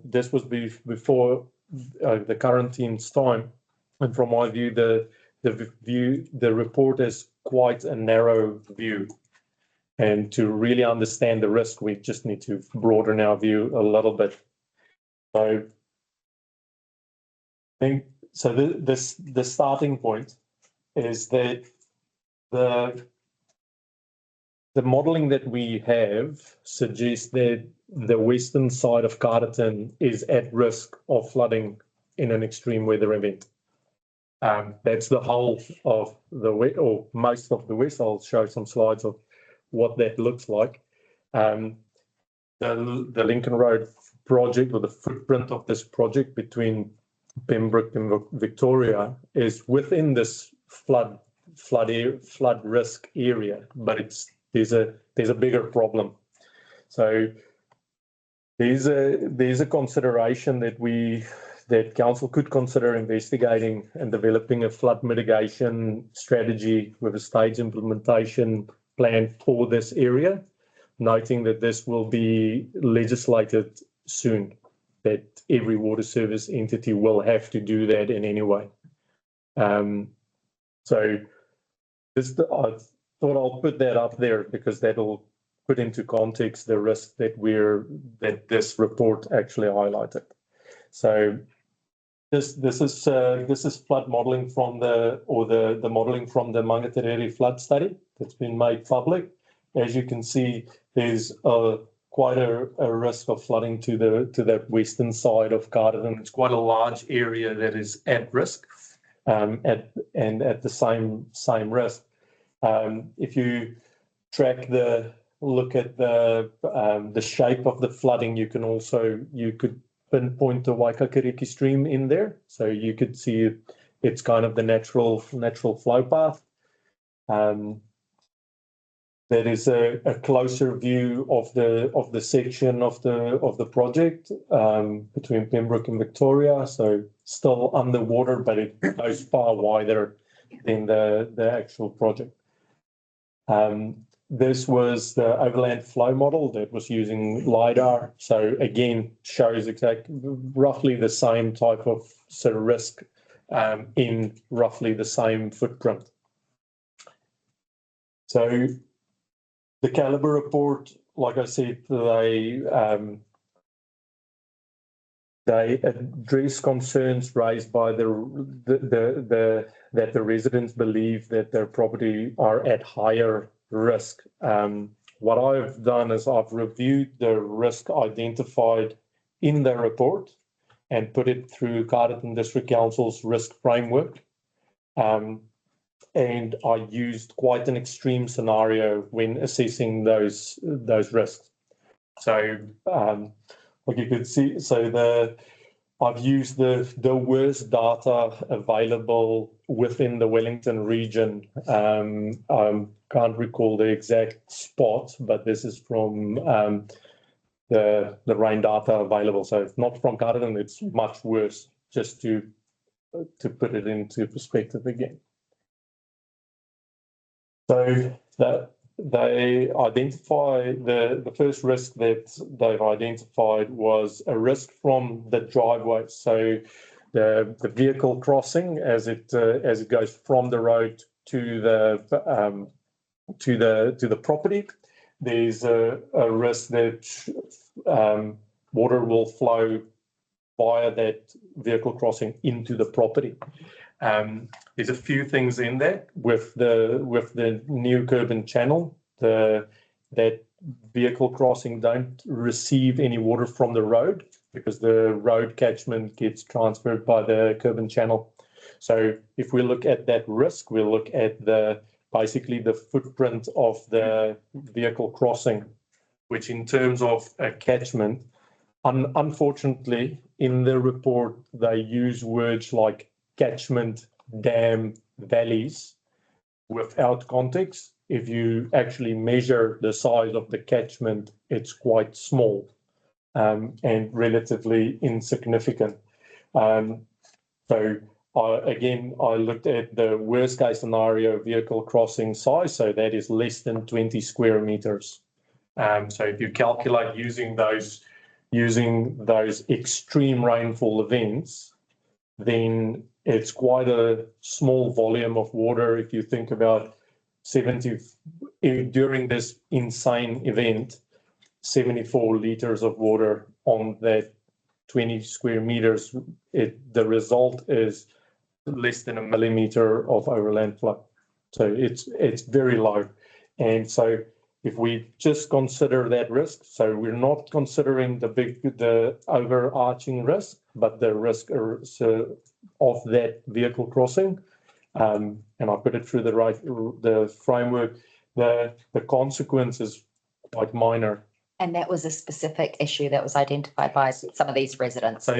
S12: this was before the quarantine's time, and from my view, the report is quite a narrow view. And to really understand the risk, we just need to broaden our view a little bit. So the starting point is that the the modelling that we have suggests that the western side of Carterton is at risk of flooding in an extreme weather event. That's the whole of the west, or most of the west. I'll show some slides of what that looks like. The Lincoln Road project, or the footprint of this project between Pembroke and Victoria, is within this flood risk area, but there's a bigger problem. So there's a consideration that council could consider investigating and developing a flood mitigation strategy with a stage implementation plan for this area, noting that this will be legislated soon, that every water service entity will have to do that in any way. So I thought I'll put that up there because that'll put into context the risk that this report actually highlighted. So this is flood modelling from the modelling from the Mangaterere flood study that's been made public. As you can see, there's quite a risk of flooding to that western side of Carterton. It's quite a large area that is at risk, at the same risk. If you look at the shape of the flooding, you could pinpoint the Waikakariki stream in there, so you could see it's kind of the natural flow path. That is a closer view of the section of the project between Pembroke and Victoria. So still underwater, but it goes far wider than the actual project. This was the overland flow model that was using LiDAR. So again, shows roughly the same type of sort of risk in roughly the same footprint. So the Calibre report, like I said, they address concerns raised by that the residents believe that their property are at higher risk. What I've done is I've reviewed the risk identified in the report and put it through Carterton District Council's risk framework. And I used quite an extreme scenario when assessing those risks. So like you could see, I've used the worst data available within the Wellington region. I can't recall the exact spot, but this is from the rain data available. So it's not from Carterton, it's much worse, just to put it into perspective again. So that they identify the first risk that they've identified was a risk from the driveway. So the vehicle crossing as it goes from the road to the property. There's a risk that water will flow via that vehicle crossing into the property. There's a few things in there with the new curb and channel. That vehicle crossing don't receive any water from the road because the road catchment gets transferred by the curb and channel. So if we look at that risk, we'll look at basically the footprint of the vehicle crossing, which in terms of a catchment, unfortunately in the report they use words like catchment, dam, valleys without context. If you actually measure the size of the catchment, it's quite small and relatively insignificant. So I looked at the worst case scenario vehicle crossing size, so that is less than 20 square meters. So if you calculate using those extreme rainfall events, then it's quite a small volume of water. If you think about during this insane event, 74 liters of water on that 20 square meters, the result is less than a millimeter of overland flow. So it's very low. And so if we just consider that risk, so we're not considering the overarching risk, but the risk of that vehicle crossing, and I put it through the framework, the consequence is quite minor.
S3: And that was a specific issue that was identified by some of these residents.
S12: So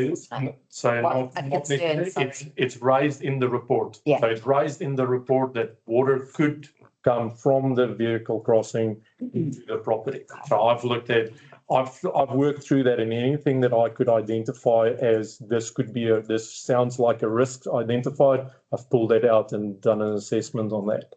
S12: it's raised in the report.
S3: Yeah.
S12: So it's raised in the report that water could come from the vehicle crossing into the property. So I've worked through that, and anything that I could identify as this sounds like a risk identified, I've pulled that out and done an assessment on that.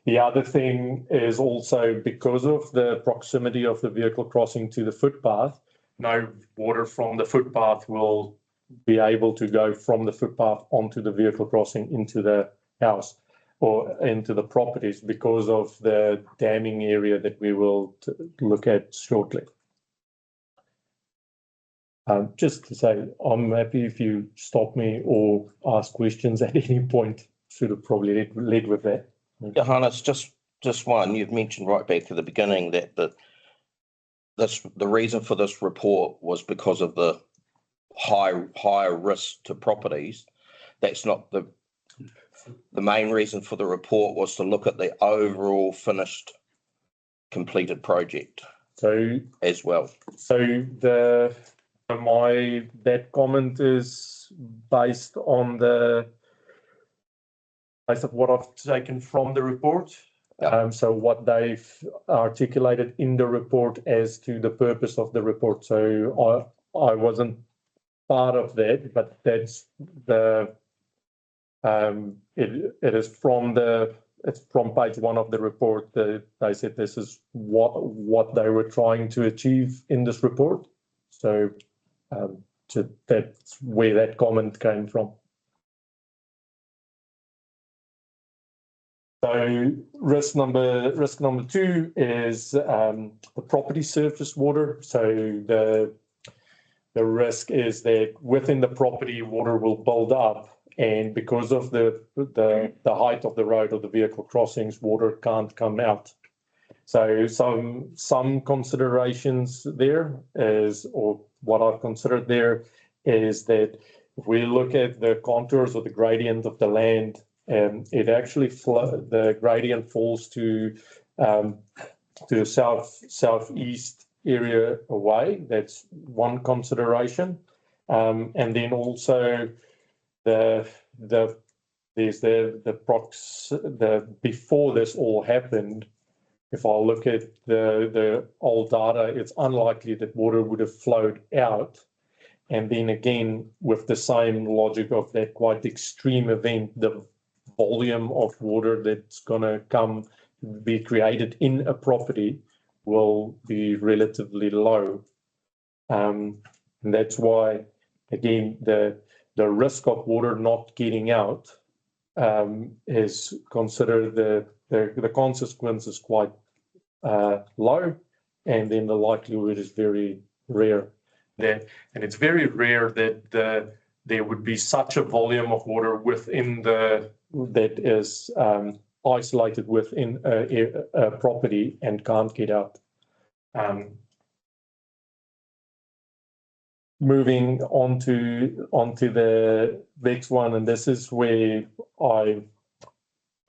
S12: The other thing is also because of the proximity of the vehicle crossing to the footpath, no water from the footpath will be able to go from the footpath onto the vehicle crossing into the house or into the properties because of the damming area that we will look at shortly. Just to say, I'm happy if you stop me or ask questions at any point. Should have probably led with that.
S9: Johannes, just one, you've mentioned right back to the beginning that the reason for this report was because of the higher risk to properties. That's not the main reason for the report was to look at the overall finished completed project.
S12: So
S9: as well.
S12: So that comment is based on what I've taken from the report.
S9: Yeah.
S12: So what they've articulated in the report as to the purpose of the report. So I wasn't part of that, but that's it's from page 1 of the report that they said this is what they were trying to achieve in this report. So that's where that comment came from. So risk number 2 is the property surface water. So the risk is that within the property, water will build up, and because of the height of the road or the vehicle crossings, water can't come out. So some considerations there is, or what I've considered there is that if we look at the contours or the gradient of the land, it actually the gradient falls to southeast area away. That's one consideration, and then also before this all happened. If I look at the old data, it's unlikely that water would have flowed out. And then again, with the same logic of that quite extreme event, the volume of water that's going to be created in a property will be relatively low. And that's why, again, the risk of water not getting out is considered the consequence is quite low, and then the likelihood is very rare. And it's very rare that there would be such a volume of water within that is isolated within a property and can't get out. Moving on to the next one, and this is where I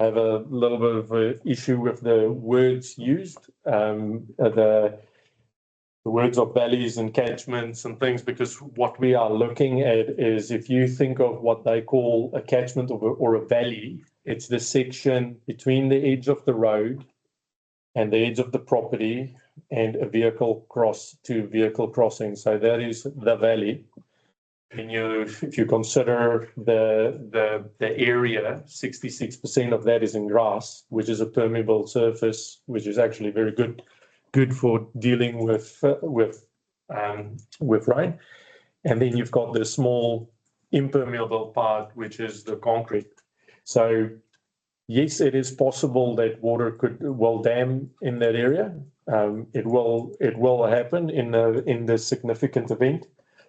S12: have a little bit of an issue with the words used, the words of valleys and catchments and things, because what we are looking at is, if you think of what they call a catchment or a valley, it's the section between the edge of the road and the edge of the property and a vehicle crossing. So that is the valley. And if you consider the area, 66% of that is in grass, which is a permeable surface, which is actually very good for dealing with rain. And then you've got the small impermeable part, which is the concrete. So yes, it is possible that water will dam in that area. It will happen in the significant event.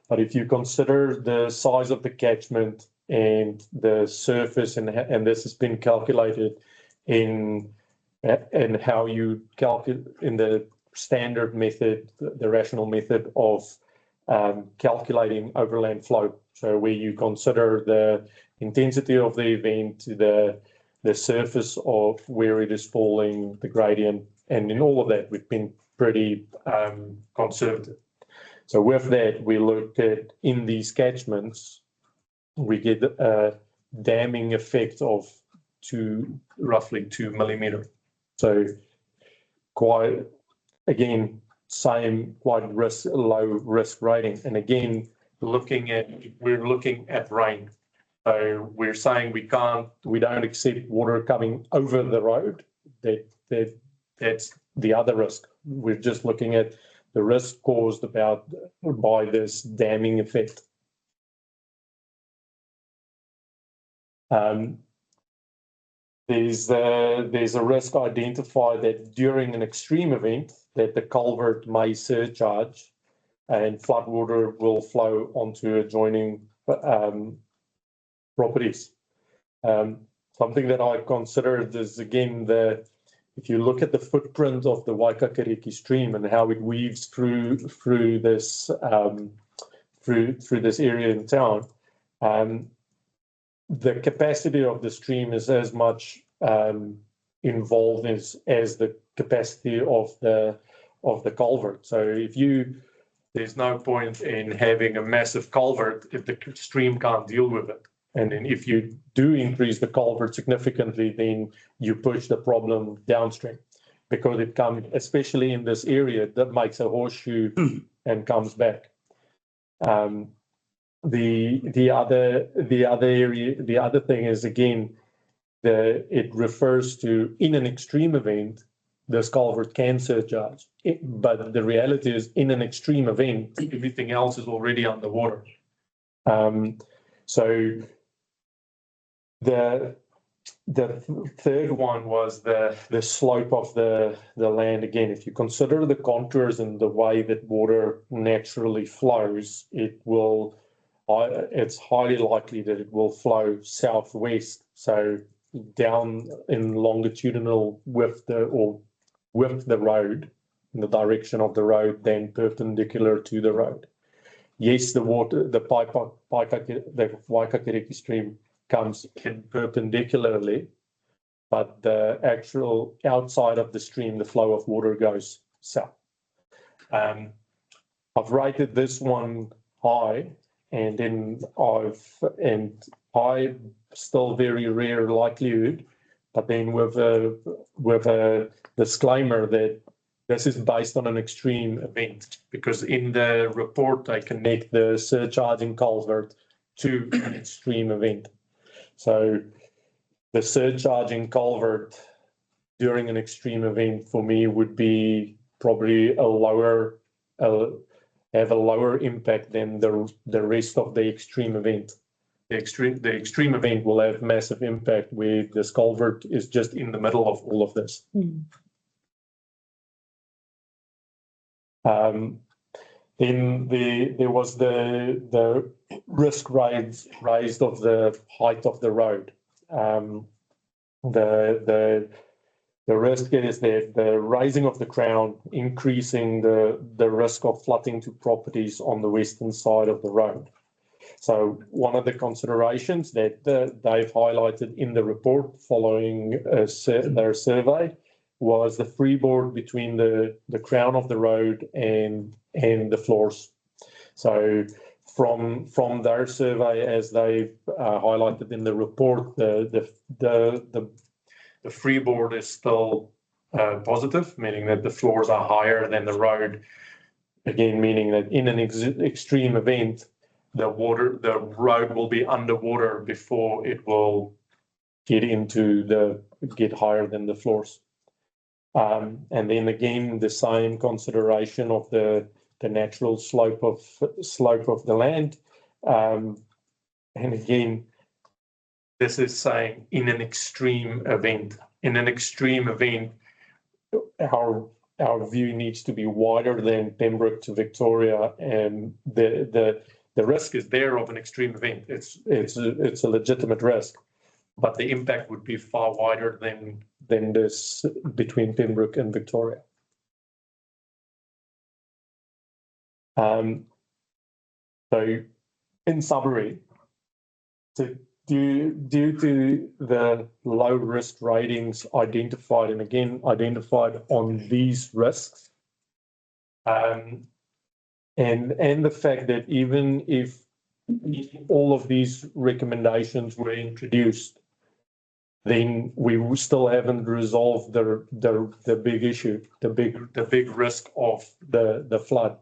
S12: But if you consider the size of the catchment and the surface, and this has been calculated in and how you calculate in the standard method, the rational method of calculating overland flow. So where you consider the intensity of the event, the surface of where it is falling, the gradient, and in all of that, we've been pretty conservative. So with that, we looked at in these catchments, we get a damming effect of roughly 2 millimeter. So quite, again, same quite low risk rating. And again, we're looking at rain. So we're saying we don't accept water coming over the road. That's the other risk. We're just looking at the risk caused by this damming effect. There's a risk identified that during an extreme event that the culvert may surcharge and floodwater will flow onto adjoining properties. Something that I considered is, again, if you look at the footprint of the Waikakariki stream and how it weaves through this area in town, the capacity of the stream is as much involved as the capacity of the culvert. So there's no point in having a massive culvert if the stream can't deal with it. And then if you do increase the culvert significantly, then you push the problem downstream, because it comes, especially in this area, that makes a horseshoe and comes back. The other thing is, again, it refers to, in an extreme event, this culvert can surcharge. But the reality is, in an extreme event, everything else is already underwater. So the third one was the slope of the land. Again, if you consider the contours and the way that water naturally flows, it's highly likely that it will flow southwest, so down in longitudinal with the road, in the direction of the road, then perpendicular to the road. Yes, the Waikakariki stream comes in perpendicularly, but the actual outside of the stream, the flow of water goes south. I've rated this one high, and then high, still very rare likelihood, but then with a disclaimer that this is based on an extreme event, because in the report they connect the surcharging culvert to an extreme event. So the surcharging culvert during an extreme event for me would be probably have a lower impact than the rest of the extreme event. The extreme event will have massive impact, where this culvert is just in the middle of all of this. Then there was the risk raised of the height of the road. The risk is that the raising of the crown, increasing the risk of flooding to properties on the western side of the road. So one of the considerations that they've highlighted in the report following their survey was the freeboard between the crown of the road and the floors. So from their survey, as they highlighted in the report, the freeboard is still positive, meaning that the floors are higher than the road. Again, meaning that in an extreme the road will be underwater before it will get higher than the floors. And then again, the same consideration of the natural slope of the land. And again, this is saying in an extreme event. In an extreme event, our view needs to be wider than Pembroke to Victoria, and the risk is there of an extreme event. It's a legitimate risk, but the impact would be far wider than this between Pembroke and Victoria. So in summary, due to the low risk ratings identified, and again identified on these risks, and the fact that even if all of these recommendations were introduced, then we still haven't resolved the big issue, the big risk of the flood.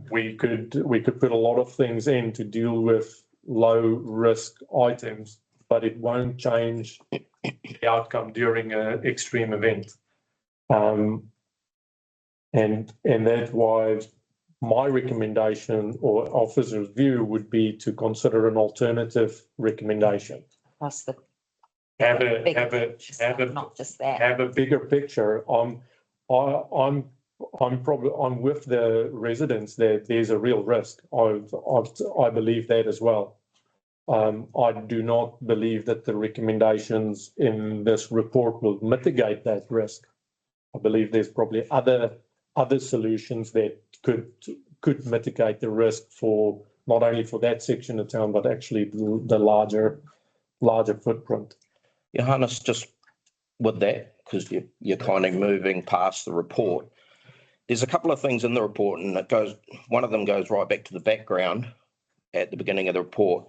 S12: We could put a lot of things in to deal with low risk items, but it won't change the outcome during an extreme event. And that's why my recommendation or officer's view would be to consider an alternative recommendation.
S3: Plus the
S12: Have
S3: not just that.
S12: a bigger picture. I'm with the residents that there's a real risk. I believe that as well. I do not believe that the recommendations in this report will mitigate that risk. I believe there's probably other solutions that could mitigate the risk for not only for that section of town, but actually the larger footprint.
S9: Johannes, just with that, because you're kind of moving past the report, there's a couple of things in the report, and one of them goes right back to the background at the beginning of the report,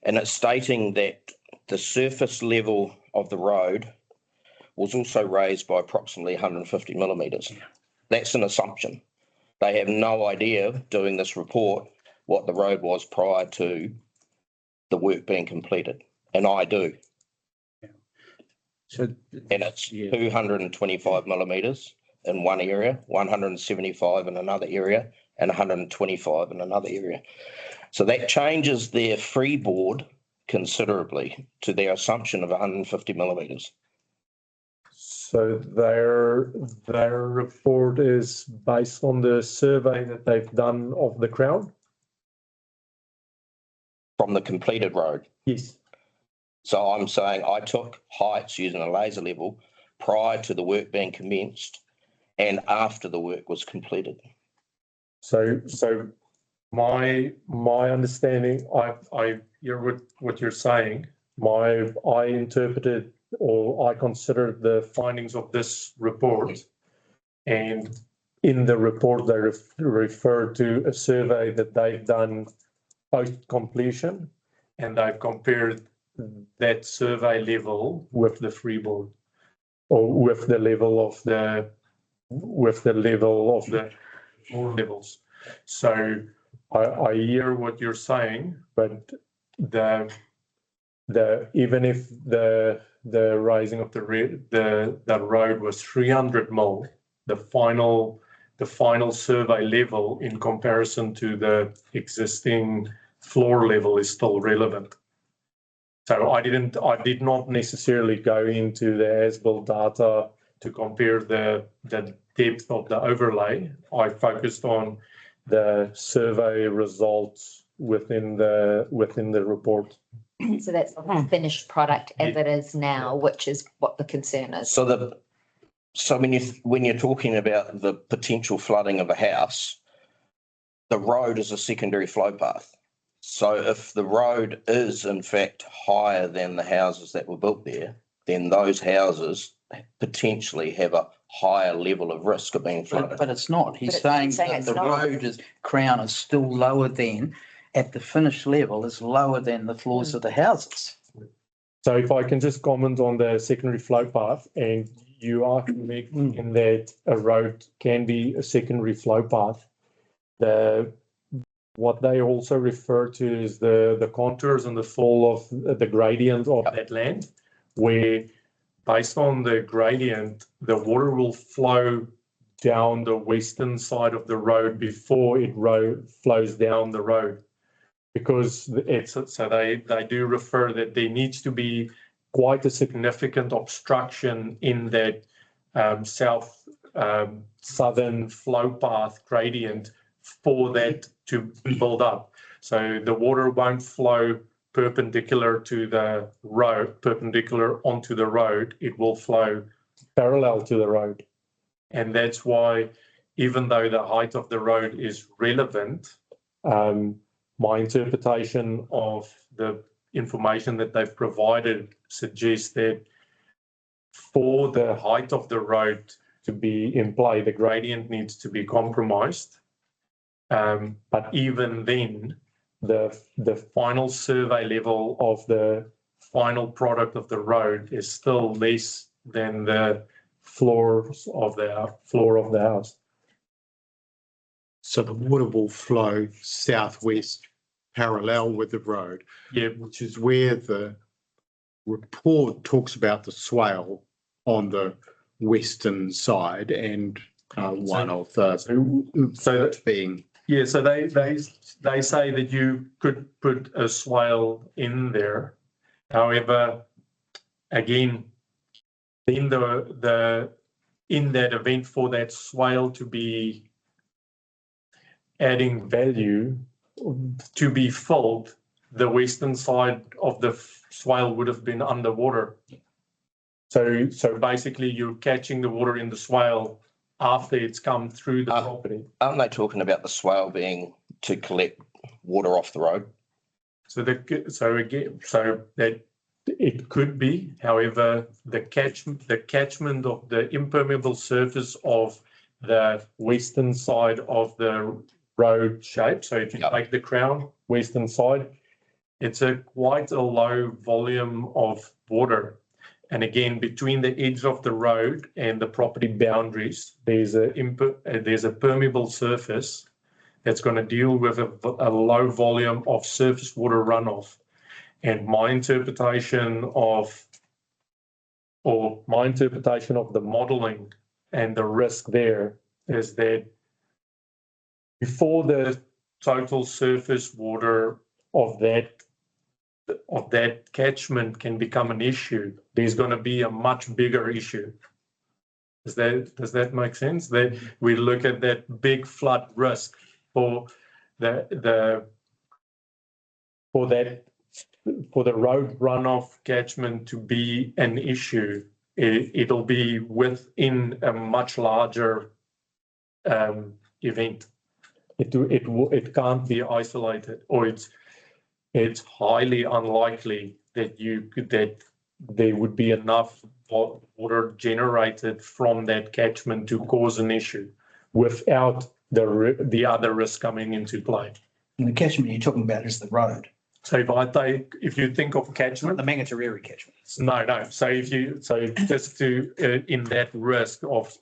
S9: and it's stating that the surface level of the road was also raised by approximately 150 millimetres. That's an assumption. They have no idea doing this report what the road was prior to the work being completed, and I do.
S1: So,
S9: And it's 225 millimetres in one area, 175 in another area, and 125 in another area. So that changes their freeboard considerably to their assumption of 150 millimetres.
S12: So their report is based on the survey that they've done of the Crown?
S9: From the completed road.
S12: Yes.
S9: So I'm saying I took heights using a laser level prior to the work being commenced and after the work was completed.
S12: So my understanding, I hear what you're saying. I interpreted or I considered the findings of this report, and in the report they refer to a survey that they've done post completion, and they've compared that survey level with the freeboard, or with the level of the floor levels. So I hear what you're saying, but even if the raising of the road was 300 mil, the final survey level in comparison to the existing floor level is still relevant. So I did not necessarily go into the as-built data to compare the depth of the overlay. I focused on the survey results within the report.
S3: So that's the finished product as it is now, which is what the concern is.
S9: So when you're talking about the potential flooding of a house, the road is a secondary flow path. So if the road is in fact higher than the houses that were built there, then those houses potentially have a higher level of risk of being flooded.
S8: But it's not. He's saying that the road is Crown is still lower than, at the finished level, is lower than the floors of the houses.
S12: So if I can just comment on the secondary flow path, and you are correct in that a road can be a secondary flow path. What they also refer to is the contours and the fall of the gradient of that land, where based on the gradient, the water will flow down the western side of the road before it flows down the road. Because they do refer that there needs to be quite a significant obstruction in that southern flow path gradient for that to build up. So the water won't flow perpendicular to the road, perpendicular onto the road, it will flow parallel to the road. And that's why, even though the height of the road is relevant, my interpretation of the information that they've provided suggests that for the height of the road to be in play, the gradient needs to be compromised. But even then, the final survey level of the final product of the road is still less than the floor of the house.
S2: So the water will flow southwest parallel with the road.
S12: Yeah.
S2: Which is where the report talks about the swale on the western side and one of the
S12: So
S2: being.
S12: Yeah, so they say that you could put a swale in there. However, again, in that event for that swale to be adding value to be filled, the western side of the swale would have been underwater. So basically you're catching the water in the swale after it's come through the property.
S9: Aren't they talking about the swale being to collect water off the road?
S12: So that it could be, however, the catchment of the impermeable surface of the western side of the road shape. So if you take the crown western side, it's quite a low volume of water. And again, between the edge of the road and the property boundaries, there's a permeable surface that's going to deal with a low volume of surface water runoff. And my interpretation of the modelling and the risk there is that before the total surface water of that catchment can become an issue, there's going to be a much bigger issue. Does that make sense? That we look at that big flood risk for the road runoff catchment to be an issue. It'll be within a much larger event. It can't be isolated, or it's highly unlikely that there would be enough water generated from that catchment to cause an issue without the other risk coming into play.
S8: And the catchment you're talking about is the road.
S12: So if you think of catchment,
S8: the Mangatariri catchment.
S12: No. So just to in that risk of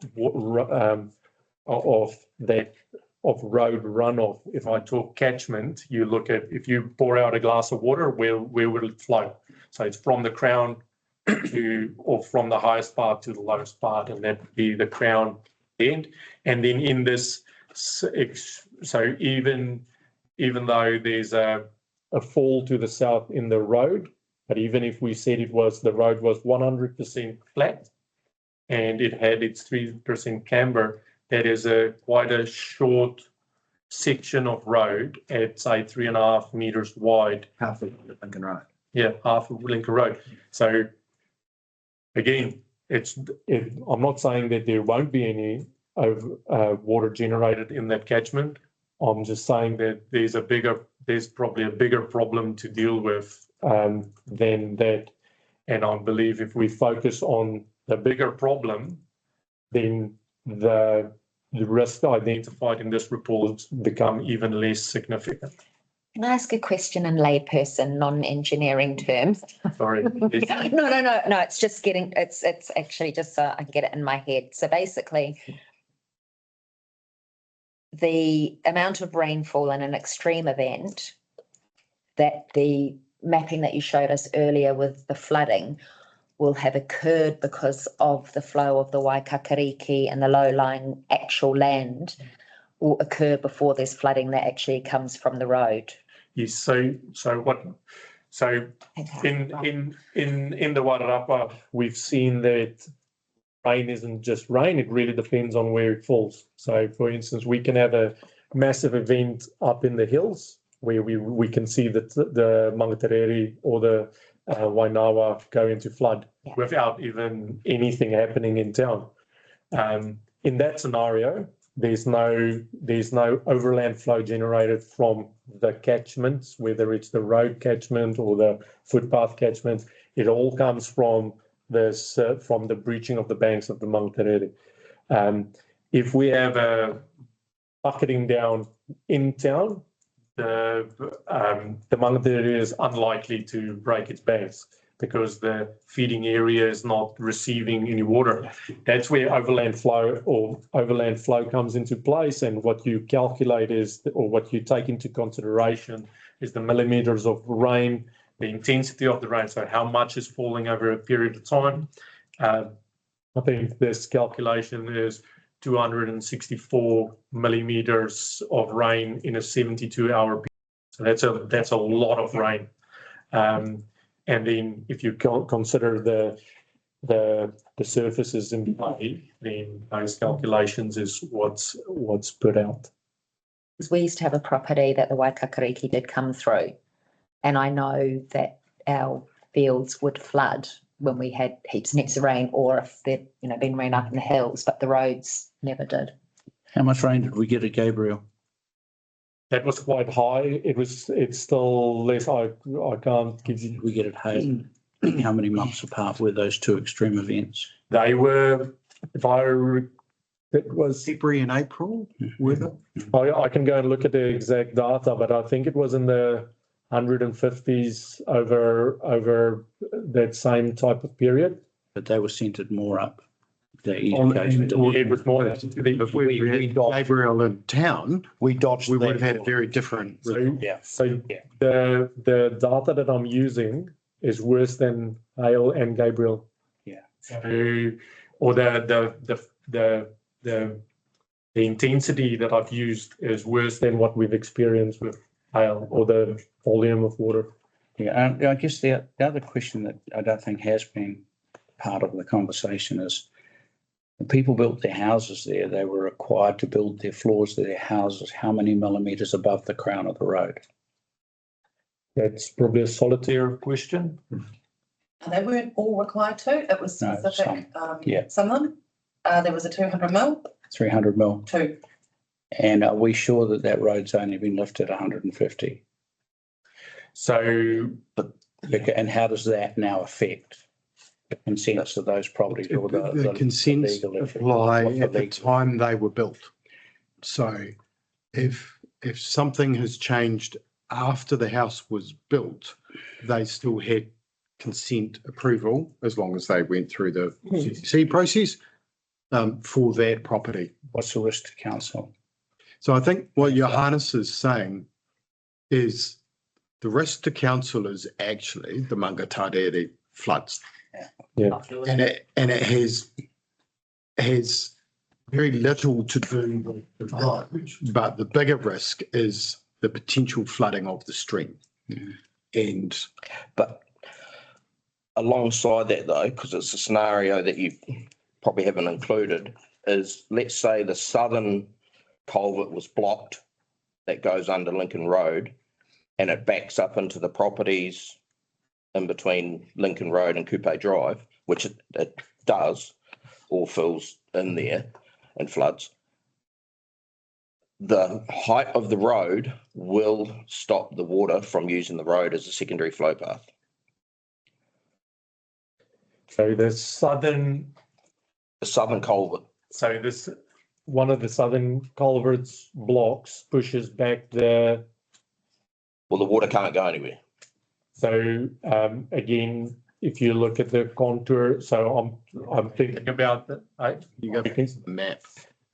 S12: road runoff, if I talk catchment, you look at, if you pour out a glass of water, where will it flow? So it's from the crown or from the highest part to the lowest part, and that would be the crown end. And then in this, so even though there's a fall to the south in the road, but even if we said the road was 100% flat and it had its 3% camber, that is quite a short section of road at, say, 3.5 meters wide.
S8: Half of Lincoln Road.
S12: Yeah, half of Lincoln Road. So again, I'm not saying that there won't be any water generated in that catchment. I'm just saying that there's probably a bigger problem to deal with than that. And I believe if we focus on the bigger problem, then the risk identified in this report become even less significant.
S3: Can I ask a question in layperson, non-engineering terms?
S12: Sorry.
S3: No, it's just it's actually just so I can get it in my head. So basically, the amount of rainfall in an extreme event, that the mapping that you showed us earlier with the flooding will have occurred because of the flow of the Waikakariki and the low-lying actual land will occur before there's flooding that actually comes from the road.
S12: Yes, so in the Wairarapa, we've seen that rain isn't just rain, it really depends on where it falls. So for instance, we can have a massive event up in the hills where we can see that the Mangatereri or the Wainawa go into flood
S3: Yeah.
S12: without even anything happening in town. In that scenario, there's no overland flow generated from the catchments, whether it's the road catchment or the footpath catchment. It all comes from the breaching of the banks of the Mangatereri. If we have a bucketing down in town, the Mangatereri is unlikely to break its banks because the feeding area is not receiving any water. That's where overland flow comes into place, and what you calculate is, or what you take into consideration is the millimeters of rain, the intensity of the rain, so how much is falling over a period of time. I think this calculation is 264 millimeters of rain in a 72-hour period. So that's a lot of rain. And then if you consider the surfaces in play, then those calculations is what's put out.
S3: We used to have a property that the Waikakariki did come through, and I know that our fields would flood when we had heaps and heaps of rain, or if there'd been rain up in the hills, but the roads never did.
S1: How much rain did we get at Gabriel?
S12: That was quite high. It's still less. I can't give you.
S1: We get it Hayden. How many months apart were those two extreme events?
S12: They were, it was.
S2: February and April, were they?
S12: I can go and look at the exact data, but I think it was in the 150s over that same type of period.
S1: But they were centred more up the east
S2: On-
S1: coast.
S12: It was more.
S2: If we had Gabriel in town,
S8: We dodged
S2: we would have
S8: that.
S2: had a very different.
S8: Yeah.
S12: So
S8: Yeah.
S12: the data that I'm using is worse than Hale and Gabriel.
S8: Yeah.
S12: So, or the intensity that I've used is worse than what we've experienced with Hale, or the volume of water.
S1: Yeah, I guess the other question that I don't think has been part of the conversation is when people built their houses there, they were required to build their floors of their houses how many millimetres above the crown of the road?
S12: That's probably a solitaire question.
S11: They weren't all required to, it was
S1: No,
S11: specific,
S1: yeah.
S11: some of them. There was a 200 mil,
S1: 300 mil.
S11: two.
S1: And are we sure that that road's only been lifted 150?
S12: So
S1: And how does that now affect the consents of those properties or
S2: The consents
S1: legal issue?
S2: apply
S1: What the
S2: at the
S1: legal-
S2: time they were built. So if something has changed after the house was built, they still had consent approval as long as they went through the CCC process for that property.
S1: What's the risk to council?
S2: So I think what Johannes is saying is the risk to council is actually the Mangatereri floods.
S12: Yeah.
S2: And it has very little to do with the road, but the bigger risk is the potential flooding of the stream. And
S9: But alongside that though, because it's a scenario that you probably haven't included, is let's say the southern culvert was blocked that goes under Lincoln Road and it backs up into the properties in between Lincoln Road and Coupe Drive, which it does, or fills in there and floods. The height of the road will stop the water from using the road as a secondary flow path.
S12: So the
S9: southern culvert.
S12: So this, one of the southern culverts blocks pushes back the.
S9: Well, the water can't go anywhere.
S12: So again, if you look at the contour, so I'm thinking about that.
S2: you go to the map.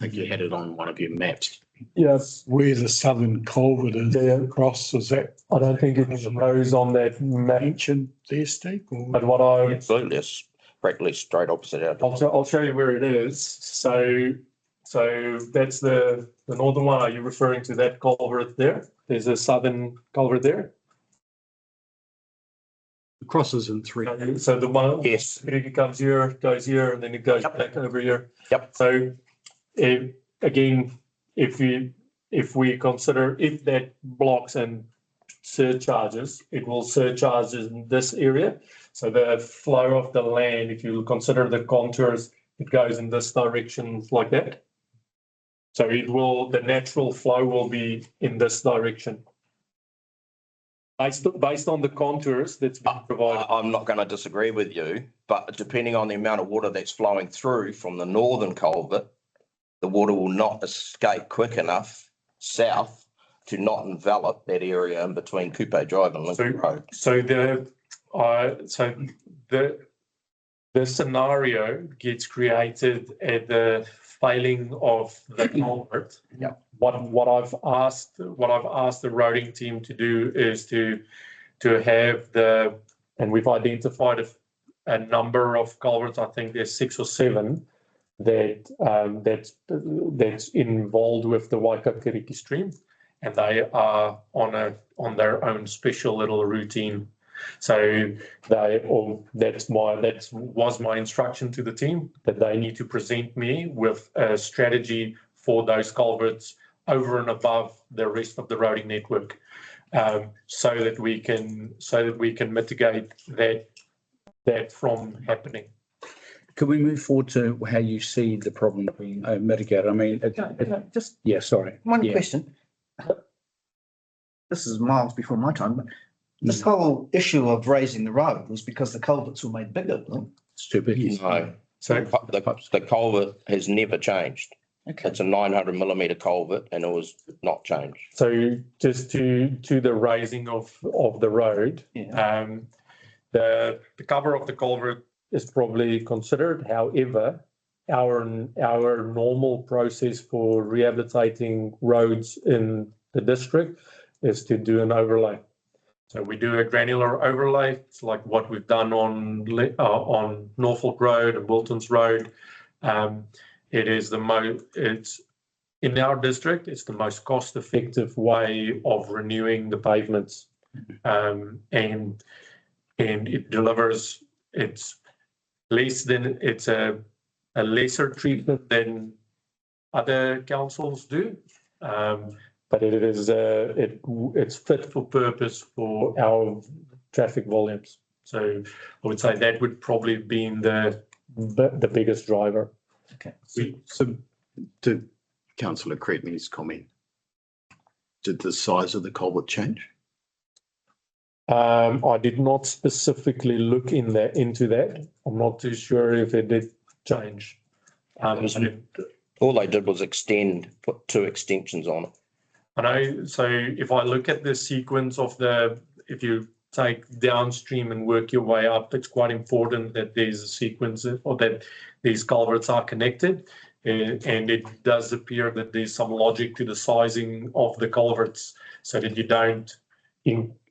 S2: I think you had it on one of your maps.
S12: Yes.
S10: Where the southern culvert is across, is that
S12: I don't think it shows on that map,
S10: ancient there, Steve? Or
S12: but what I.
S9: Absolutely, it's practically straight opposite out.
S12: I'll show you where it is. So that's the northern one. Are you referring to that culvert there? There's a southern culvert there.
S2: It crosses in three.
S12: So the one,
S9: Yes.
S12: it comes here, goes here, and then it goes back over here.
S9: Yep.
S12: So again, if we consider if that blocks and surcharges, it will surcharge in this area. So the flow of the land, if you consider the contours, it goes in this direction like that. So the natural flow will be in this direction. Based on the contours that's been provided.
S9: I'm not going to disagree with you, but depending on the amount of water that's flowing through from the northern culvert, the water will not escape quick enough south to not envelop that area in between Coupe Drive and Lincoln Road.
S12: So the scenario gets created at the failing of the culvert.
S9: Yeah.
S12: What I've asked the roading team to do is to have and we've identified a number of culverts. I think there's 6 or 7 that's involved with the Waikakariki stream, and they are on their own special little routine. So that was my instruction to the team, that they need to present me with a strategy for those culverts over and above the rest of the roading network, so that we can mitigate that from happening.
S1: Could we move forward to how you see the problem being mitigated? I mean,
S8: Just
S1: yeah, sorry.
S8: one
S1: Yeah.
S8: question. This is miles before my time, but this whole issue of raising the road was because the culverts were made bigger. No?
S1: Stupid.
S9: No,
S12: So
S9: the culvert has never changed.
S8: Okay.
S9: It's a 900 millimeter culvert and it was not changed.
S12: So just to the raising of the road,
S8: Yeah.
S12: the cover of the culvert is probably considered. However, our normal process for rehabilitating roads in the district is to do an overlay. So we do a granular overlay. It's like what we've done on Norfolk Road and Wilton's Road. It's in our district, it's the most cost-effective way of renewing the pavements, and it delivers. It's a lesser treatment than other councils do, but it's fit for purpose for our traffic volumes. So I would say that would probably be the biggest driver.
S8: Okay.
S2: So to councillor Cretney's comment, did the size of the culvert change?
S12: I did not specifically look into that. I'm not too sure if it did change.
S9: All they did was put 2 extensions on it.
S12: I know. So if I look at the sequence of if you take downstream and work your way up, it's quite important that there's a sequence or that these culverts are connected. And it does appear that there's some logic to the sizing of the culverts so that you don't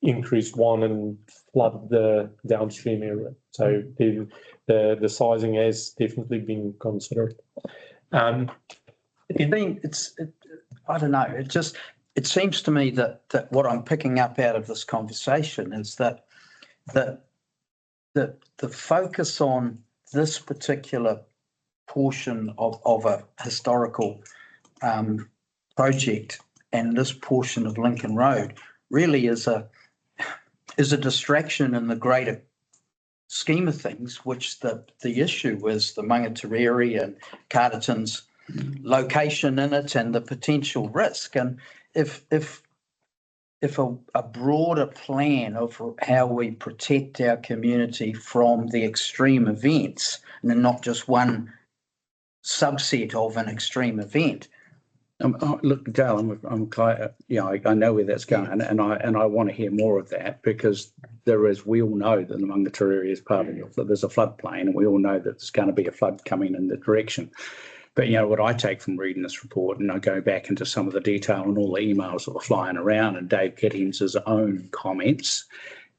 S12: increase one and flood the downstream area. So the sizing has definitely been considered.
S8: I don't know. It seems to me that what I'm picking up out of this conversation is that the focus on this particular portion of a historical project and this portion of Lincoln Road really is a distraction in the greater scheme of things, which the issue is the Mangatariri and Carterton's location in it and the potential risk. And if a broader plan of how we protect our community from the extreme events, and not just one subset of an extreme event.
S1: Look, Dale, I know where that's going, and I want to hear more of that, because we all know that the Mangatariri is part of there's a floodplain, and we all know that there's going to be a flood coming in the direction. But what I take from reading this report, and I go back into some of the detail and all the emails that were flying around, and Dave Kettings' own comments,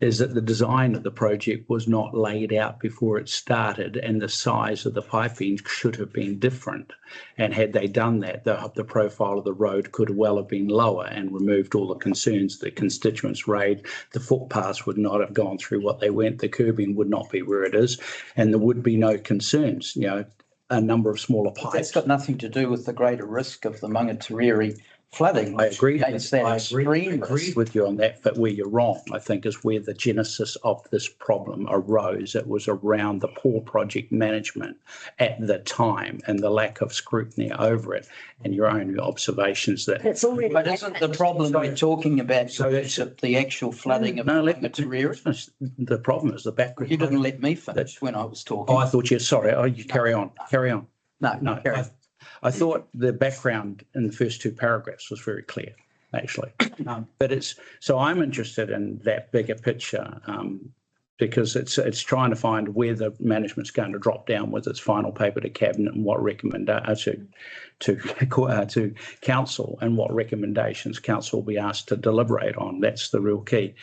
S1: is that the design of the project was not laid out before it started, and the size of the piping should have been different. And had they done that, the profile of the road could well have been lower and removed all the concerns that constituents raised. The footpaths would not have gone through what they went, the curbing would not be where it is, and there would be no concerns, a number of smaller pipes.
S8: That's got nothing to do with the greater risk of the Mangatariri flooding.
S1: I agree.
S8: Against that extreme
S1: Agree
S8: risk.
S1: with you on that, but where you're wrong, I think, is where the genesis of this problem arose. It was around the poor project management at the time and the lack of scrutiny over it, and your own observations that.
S3: It's already.
S8: But isn't the problem we're talking about, so it's the actual flooding of
S1: No, let me.
S8: Matariri?
S1: The problem is the background.
S8: You didn't let me finish when I was talking.
S1: Oh, I thought you, sorry. Oh, you carry on.
S8: No,
S1: No,
S8: carry on.
S1: I thought the background in the first two paragraphs was very clear, actually. But so I'm interested in that bigger picture, because it's trying to find where the management's going to drop down with its final paper to cabinet and what to council and what recommendations council will be asked to deliberate on. That's the real key.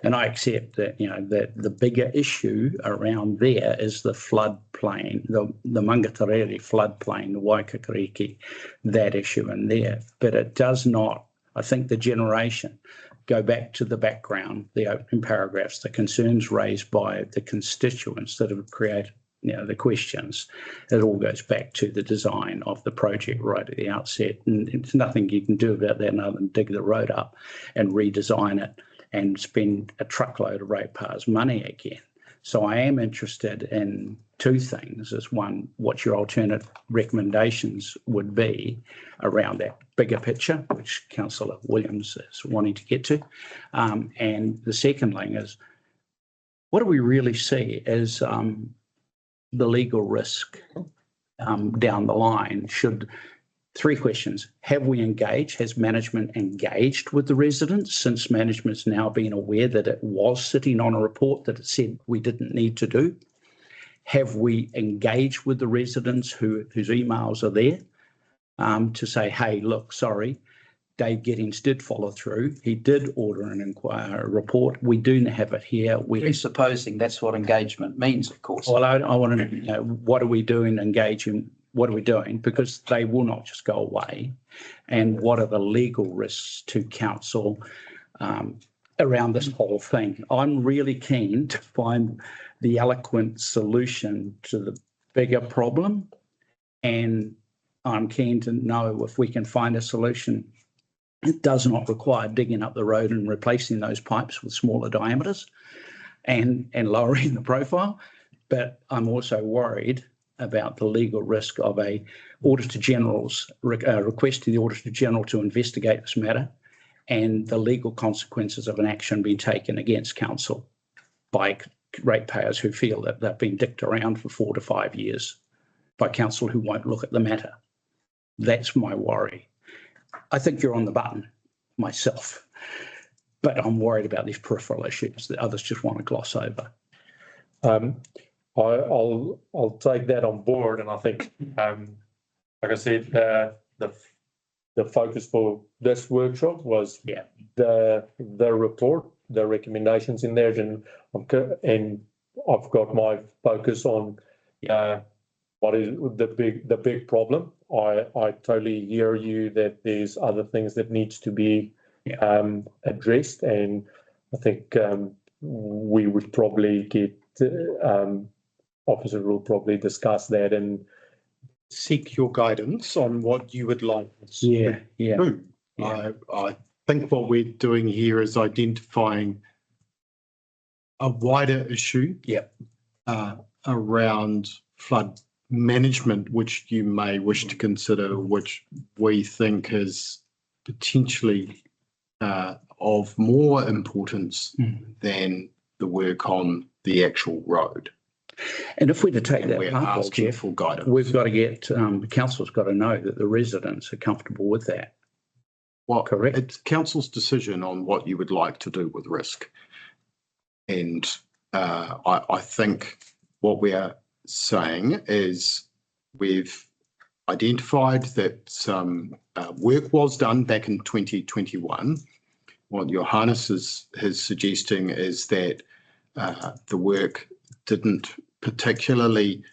S1: And I accept that, that the bigger issue around there is the floodplain, the Mangatarere floodplain, the Waikakariki, that issue in there. But it does not, I think the generation, go back to the background, the opening paragraphs, the concerns raised by the constituents that have created, the questions. It all goes back to the design of the project right at the outset. And there's nothing you can do about that other than dig the road up and redesign it and spend a truckload of ratepayers' money again. So I am interested in two things. Is one, what your alternate recommendations would be around that bigger picture, which Councillor Williams is wanting to get to. And the second thing is, what do we really see as the legal risk down the line? Three questions. Have we engaged? Has management engaged with the residents since management's now been aware that it was sitting on a report that it said we didn't need to do? Have we engaged with the residents whose emails are there to say, hey, look, sorry, Dave Giddings did follow through. He did order an inquiry report. We do have it here.
S8: We're supposing that's what engagement means, of course.
S1: Well, I want to know, what are we doing, engaging? What are we doing? Because they will not just go away. And what are the legal risks to council around this whole thing? I'm really keen to find the eloquent solution to the bigger problem. And I'm keen to know if we can find a solution. It does not require digging up the road and replacing those pipes with smaller diameters and lowering the profile. But I'm also worried about the legal risk of a Auditor General's request to the Auditor General to investigate this matter and the legal consequences of an action being taken against council by ratepayers who feel that they've been dicked around for 4 to 5 years by council who won't look at the matter. That's my worry. I think you're on the button myself, but I'm worried about these peripheral issues that others just want to gloss over.
S12: I'll take that on board, and I think, like I said, the focus for this workshop was the report, the recommendations in there, and I've got my focus on what is the big problem. I totally hear you that there's other things that needs to be addressed, and I think we would probably get officer will probably discuss that and
S2: seek your guidance on what you would like us to do. I think what we're doing here is identifying a wider issue around flood management, which you may wish to consider, which we think is potentially of more importance than the work on the actual road.
S1: And if we're to take that up, Jeff,
S2: for guidance,
S1: we've got to get, the council's got to know that the residents are comfortable with that.
S2: Well,
S1: correct.
S2: It's council's decision on what you would like to do with risk. And I think what we are saying is we've identified that some work was done back in 2021. What Johannes is suggesting is that the work didn't particularly,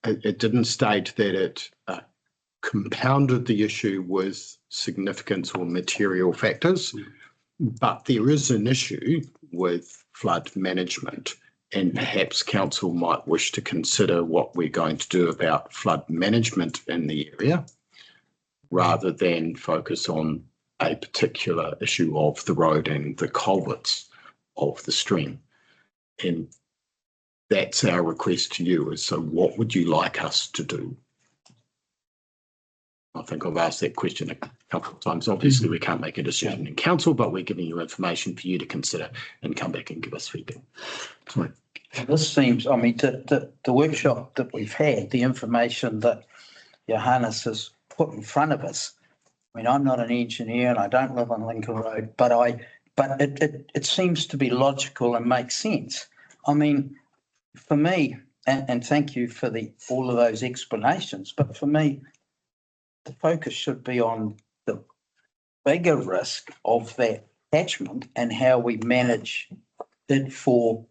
S2: it didn't state that it compounded the issue with significant or material factors, but there is an issue with flood management, and perhaps council might wish to consider what we're going to do about flood management in the area.
S13: rather than focus on a particular issue of the road and the culverts of the stream. And that's our request to you, is so what would you like us to do? I think I've asked that question a couple of times. Obviously, we can't make a decision in council, but we're giving you information for you to consider and come back and give us feedback. Sorry.
S8: This seems, I mean, the workshop that we've had, the information that Johannes has put in front of us. I mean, I'm not an engineer and I don't live on Lincoln Road, but it seems to be logical and makes sense. I mean, for me, and thank you for all of those explanations, but for me, the focus should be on the bigger risk of that catchment and how we manage it for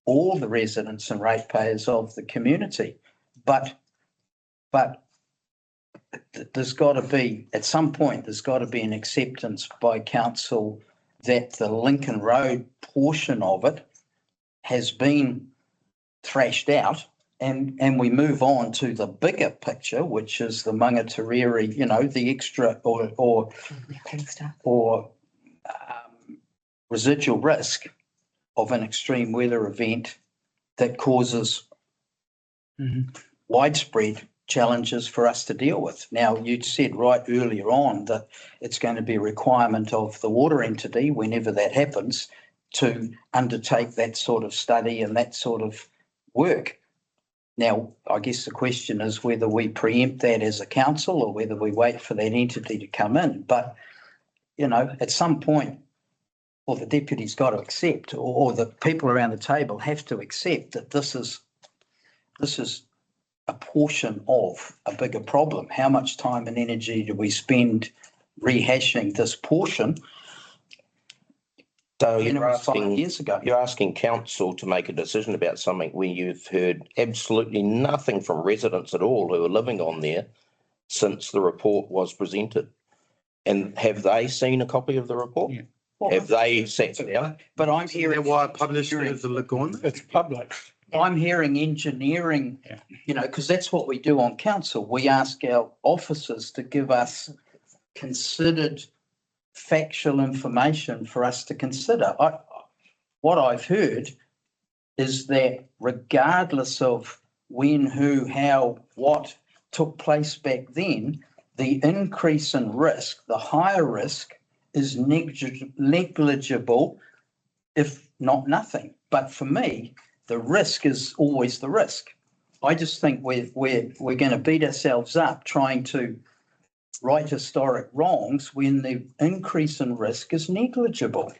S8: all the residents and ratepayers of the community. But there's got to be, at some point, there's got to be an acceptance by council that the Lincoln Road portion of it has been thrashed out, and we move on to the bigger picture, which is the Mangatariri, you know, the extra or residual risk of an extreme weather event that causes widespread challenges for us to deal with. Now, you said right earlier on that it's going to be a requirement of the water entity, whenever that happens, to undertake that sort of study and that sort of work. Now, I guess the question is whether we preempt that as a council or whether we wait for that entity to come in. But, you know, at some point, or the deputy's got to accept, or the people around the table have to accept that this is a portion of a bigger problem. How much time and energy do we spend rehashing this portion?
S9: So
S8: You know, 5 years ago.
S9: you're asking council to make a decision about something where you've heard absolutely nothing from residents at all who are living on there since the report was presented. And have they seen a copy of the report?
S1: Yeah.
S9: Have they sat down?
S8: But I'm hearing
S2: Why I published it as a look on?
S12: It's public.
S8: I'm hearing engineering, you know, because that's what we do on council. We ask our officers to give us considered factual information for us to consider. What I've heard is that regardless of when, who, how, what took place back then, the increase in risk, the higher risk, is negligible, if not nothing. But for me, the risk is always the risk. I just think we're going to beat ourselves up trying to right historic wrongs when the increase in risk is negligible.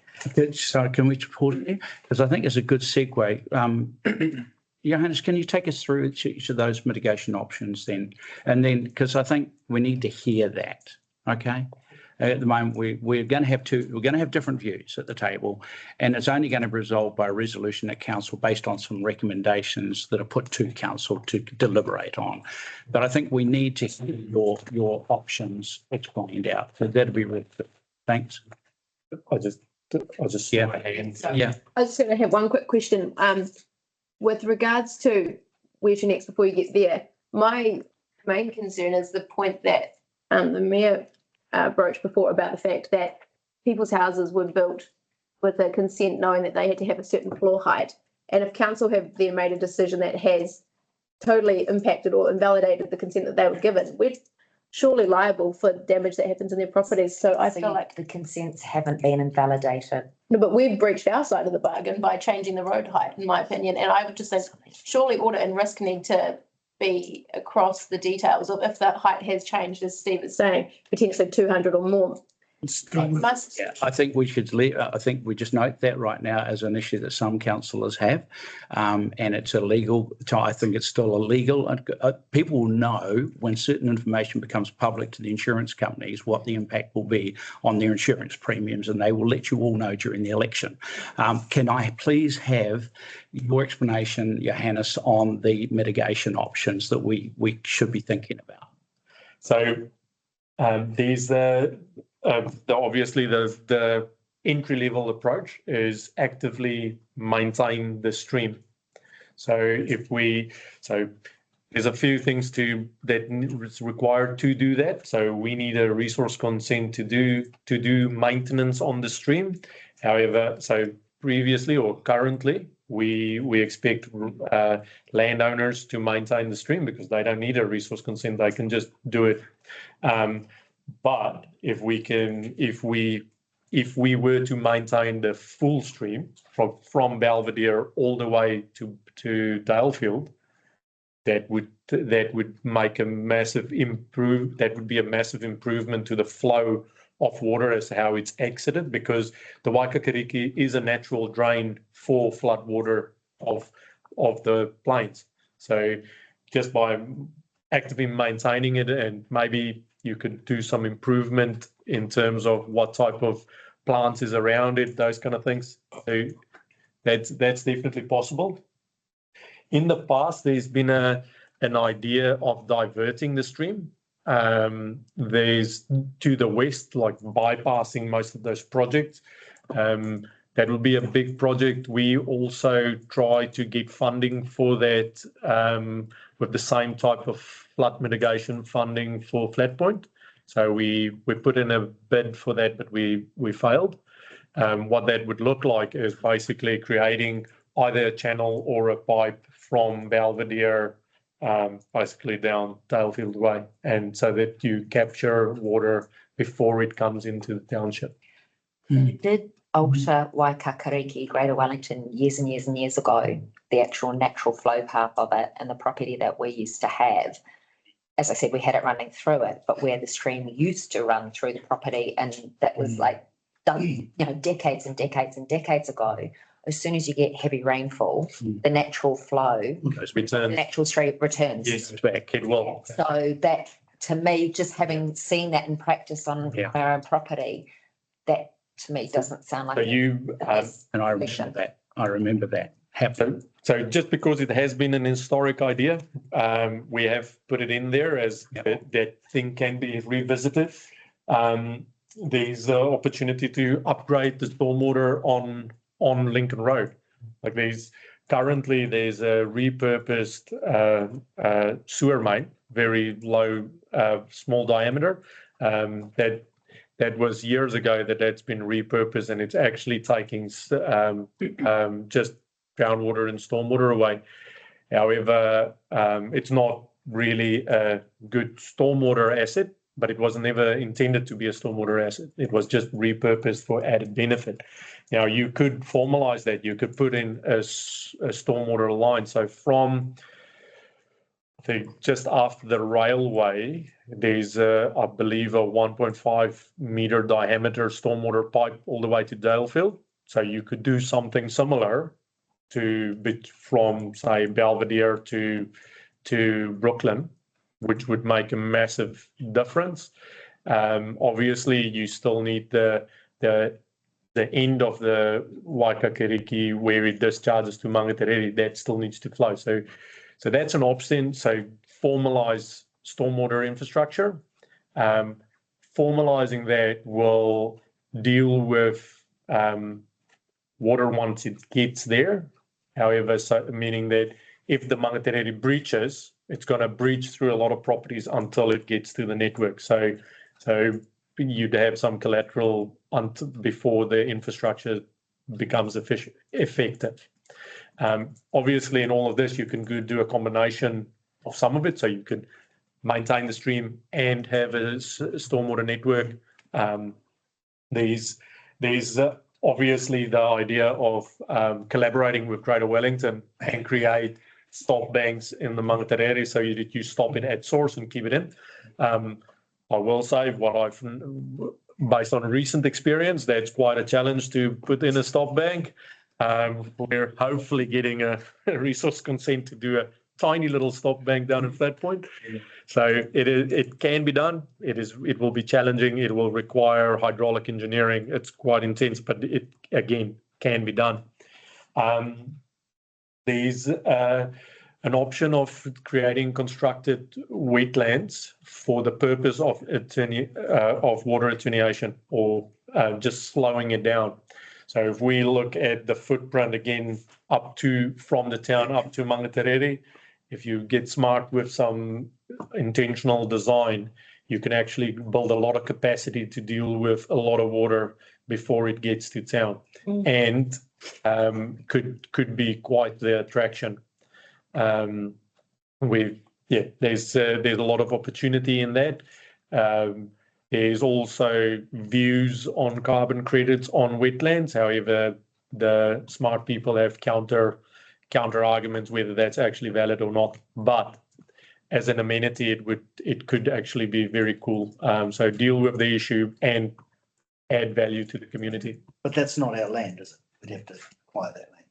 S1: So can we support it? Because I think it's a good segue. Johannes, can you take us through each of those mitigation options then? And then, because I think we need to hear that, okay? At the moment, we're going to have different views at the table, and it's only going to be resolved by a resolution at council based on some recommendations that are put to council to deliberate on. But I think we need to hear your options explained out. So that'll be really good. Thanks.
S12: I just
S1: Yeah.
S12: my hands.
S1: Yeah.
S5: I was just going to have one quick question. With regards to where to next before you get there, my main concern is the point that the mayor broached before about the fact that people's houses were built with a consent knowing that they had to have a certain floor height. And if council have then made a decision that has totally impacted or invalidated the consent that they were given, we're surely liable for damage that happens in their properties. So I feel like
S3: the consents haven't been invalidated.
S5: no, but we've breached our side of the bargain by changing the road height, in my opinion. And I would just say surely audit and risk need to be across the details of if that height has changed, as Steve is saying, potentially 200 or more. It must.
S1: Yeah, I think we should I think we just note that right now as an issue that some councillors have, and it's illegal. I think it's still illegal. People will know when certain information becomes public to the insurance companies what the impact will be on their insurance premiums, and they will let you all know during the election. Can I please have your explanation, Johannes, on the mitigation options that we should be thinking about?
S12: So there's obviously the entry level approach is actively maintain the stream. So there's a few things is required to do that. So we need a resource consent to do maintenance on the stream. However, so previously or currently, we expect landowners to maintain the stream because they don't need a resource consent. They can just do it. But if we were to maintain the full stream from Belvedere all the way to Dalefield, that would make a massive that would be a massive improvement to the flow of water as how it's exited, because the Waikakariki is a natural drain for flood water of the plains. So just by actively maintaining it, and maybe you could do some improvement in terms of what type of plants is around it, those kind of things. So that's definitely possible. In the past, there's been an idea of diverting the stream. There's to the west, like bypassing most of those projects. That will be a big project. We also try to get funding for that with the same type of flood mitigation funding for Flatpoint. So we put in a bid for that, but we failed. What that would look like is basically creating either a channel or a pipe from Belvedere basically down Dalefield Way, and so that you capture water before it comes into the township.
S3: We did alter Waikakariki, Greater Wellington, years and years and years ago, the actual natural flow path of it, and the property that we used to have. As I said, we had it running through it, but where the stream used to run through the property, and that was like done, decades and decades and decades ago. As soon as you get heavy rainfall, the natural flow, the natural stream returns.
S12: Yes, back it will.
S3: So that, to me, just having seen that in practice on our own property, that to me doesn't sound like.
S12: So
S1: and I remember that happened.
S12: So just because it has been an historic idea, we have put it in there as that thing can be revisited. There's an opportunity to upgrade the stormwater on Lincoln Road. Like there's a repurposed sewer main, very low, small diameter. That was years ago that's been repurposed, and it's actually taking just groundwater and stormwater away. However, it's not really a good stormwater asset, but it was never intended to be a stormwater asset. It was just repurposed for added benefit. Now, you could formalize that. You could put in a stormwater line. So from, I think, just after the railway, there's, I believe, a 1.5 meter diameter stormwater pipe all the way to Dalefield. So you could do something similar from, say, Belvedere to Brooklyn, which would make a massive difference. Obviously, you still need the end of the Waikakariki where it discharges to Mangatereri, that still needs to flow. So that's an option. So formalize stormwater infrastructure. Formalizing that will deal with water once it gets there. However, meaning that if the Mangatereri breaches, it's going to breach through a lot of properties until it gets to the network. So you'd have some collateral before the infrastructure becomes effective. Obviously, in all of this, you can do a combination of some of it. So you could maintain the stream and have a stormwater network. There's obviously the idea of collaborating with Greater Wellington and create stop banks in the Mangatereri so that you stop it at source and keep it in. I will say based on recent experience, that's quite a challenge to put in a stop bank. We're hopefully getting a resource consent to do a tiny little stop bank down in Flatpoint. So it can be done. It will be challenging. It will require hydraulic engineering. It's quite intense, but it again can be done. There's an option of creating constructed wetlands for the purpose of water attenuation or just slowing it down. So if we look at the footprint again from the town up to Mangatereri, if you get smart with some intentional design, you can actually build a lot of capacity to deal with a lot of water before it gets to town, and could be quite the attraction. There's a lot of opportunity in that. There's also views on carbon credits on wetlands. However, the smart people have counter arguments whether that's actually valid or not. But as an amenity, it could actually be very cool. So deal with the issue and add value to the community.
S8: But that's not our land, is it? We'd have to acquire that land.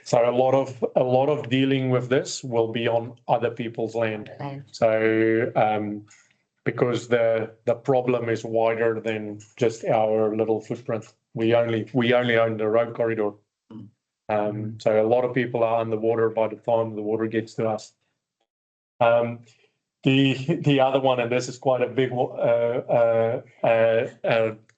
S12: So a lot of dealing with this will be on other people's land. So because the problem is wider than just our little footprint. We only own the road corridor. So a lot of people are underwater by the time the water gets to us. The other one, and this is quite a big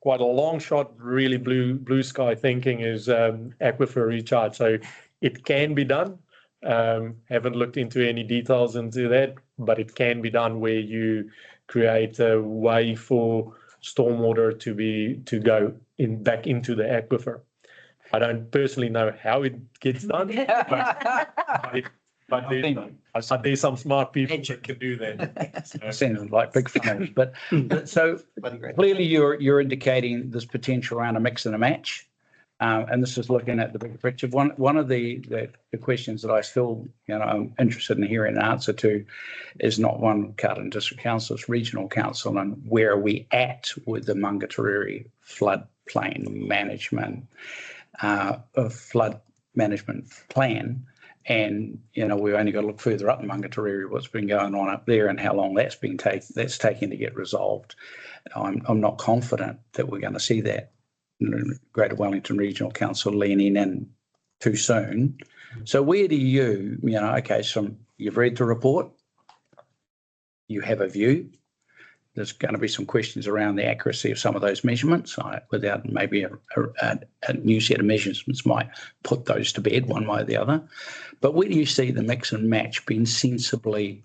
S12: quite a long shot, really blue sky thinking, is aquifer recharge. So it can be done. Haven't looked into any details into that, but it can be done where you create a way for stormwater to go back into the aquifer. I don't personally know how it gets done, but there's some smart people that can do that. So,
S1: Sounds like big funnels, but so clearly you're indicating this potential around a mix and a match. And this is looking at the bigger picture. One of the questions that I still, I'm interested in hearing an answer to is not one Carterton District Council, it's Regional Council, and where are we at with the Mangatariri floodplain management, flood management plan. And, we've only got to look further up in Mangatariri, what's been going on up there and how long that's taking to get resolved. I'm not confident that we're going to see that Greater Wellington Regional Council leaning in too soon. So where do you, so you've read the report, you have a view. There's going to be some questions around the accuracy of some of those measurements. Without maybe a new set of measurements might put those to bed one way or the other. But where do you see the mix and match being sensibly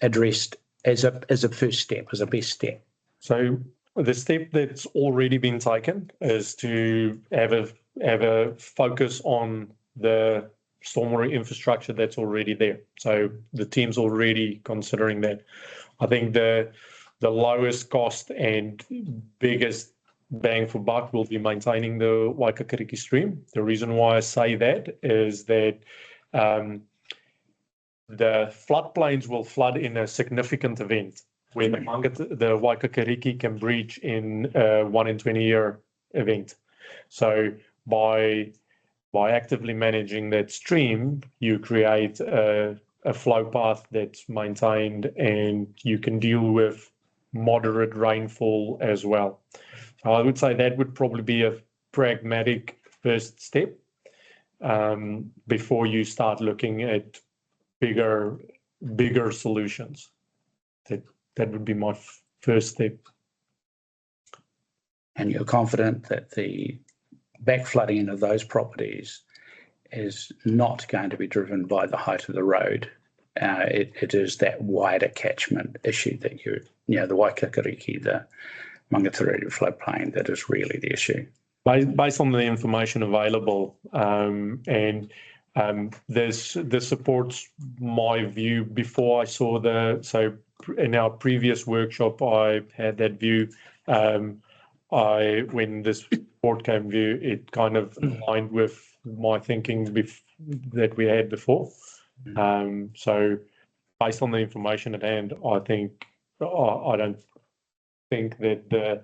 S1: addressed as a first step, as a best step?
S12: So the step that's already been taken is to have a focus on the stormwater infrastructure that's already there. So the team's already considering that. I think the lowest cost and biggest bang for buck will be maintaining the Waikakariki stream. The reason why I say that is that the floodplains will flood in a significant event where the Waikakariki can breach in a 1 in 20 year event. So by actively managing that stream, you create a flow path that's maintained, and you can deal with moderate rainfall as well. So I would say that would probably be a pragmatic first step before you start looking at bigger solutions. That would be my first step.
S1: And you're confident that the backflooding of those properties is not going to be driven by the height of the road. It is that wider catchment issue that the Waikakariki, the Mangatariri floodplain, that is really the issue.
S12: Based on the information available, this supports my view. Before I saw in our previous workshop, I had that view. When this report came view, it kind of aligned with my thinking that we had before. So based on the information at hand, I don't think that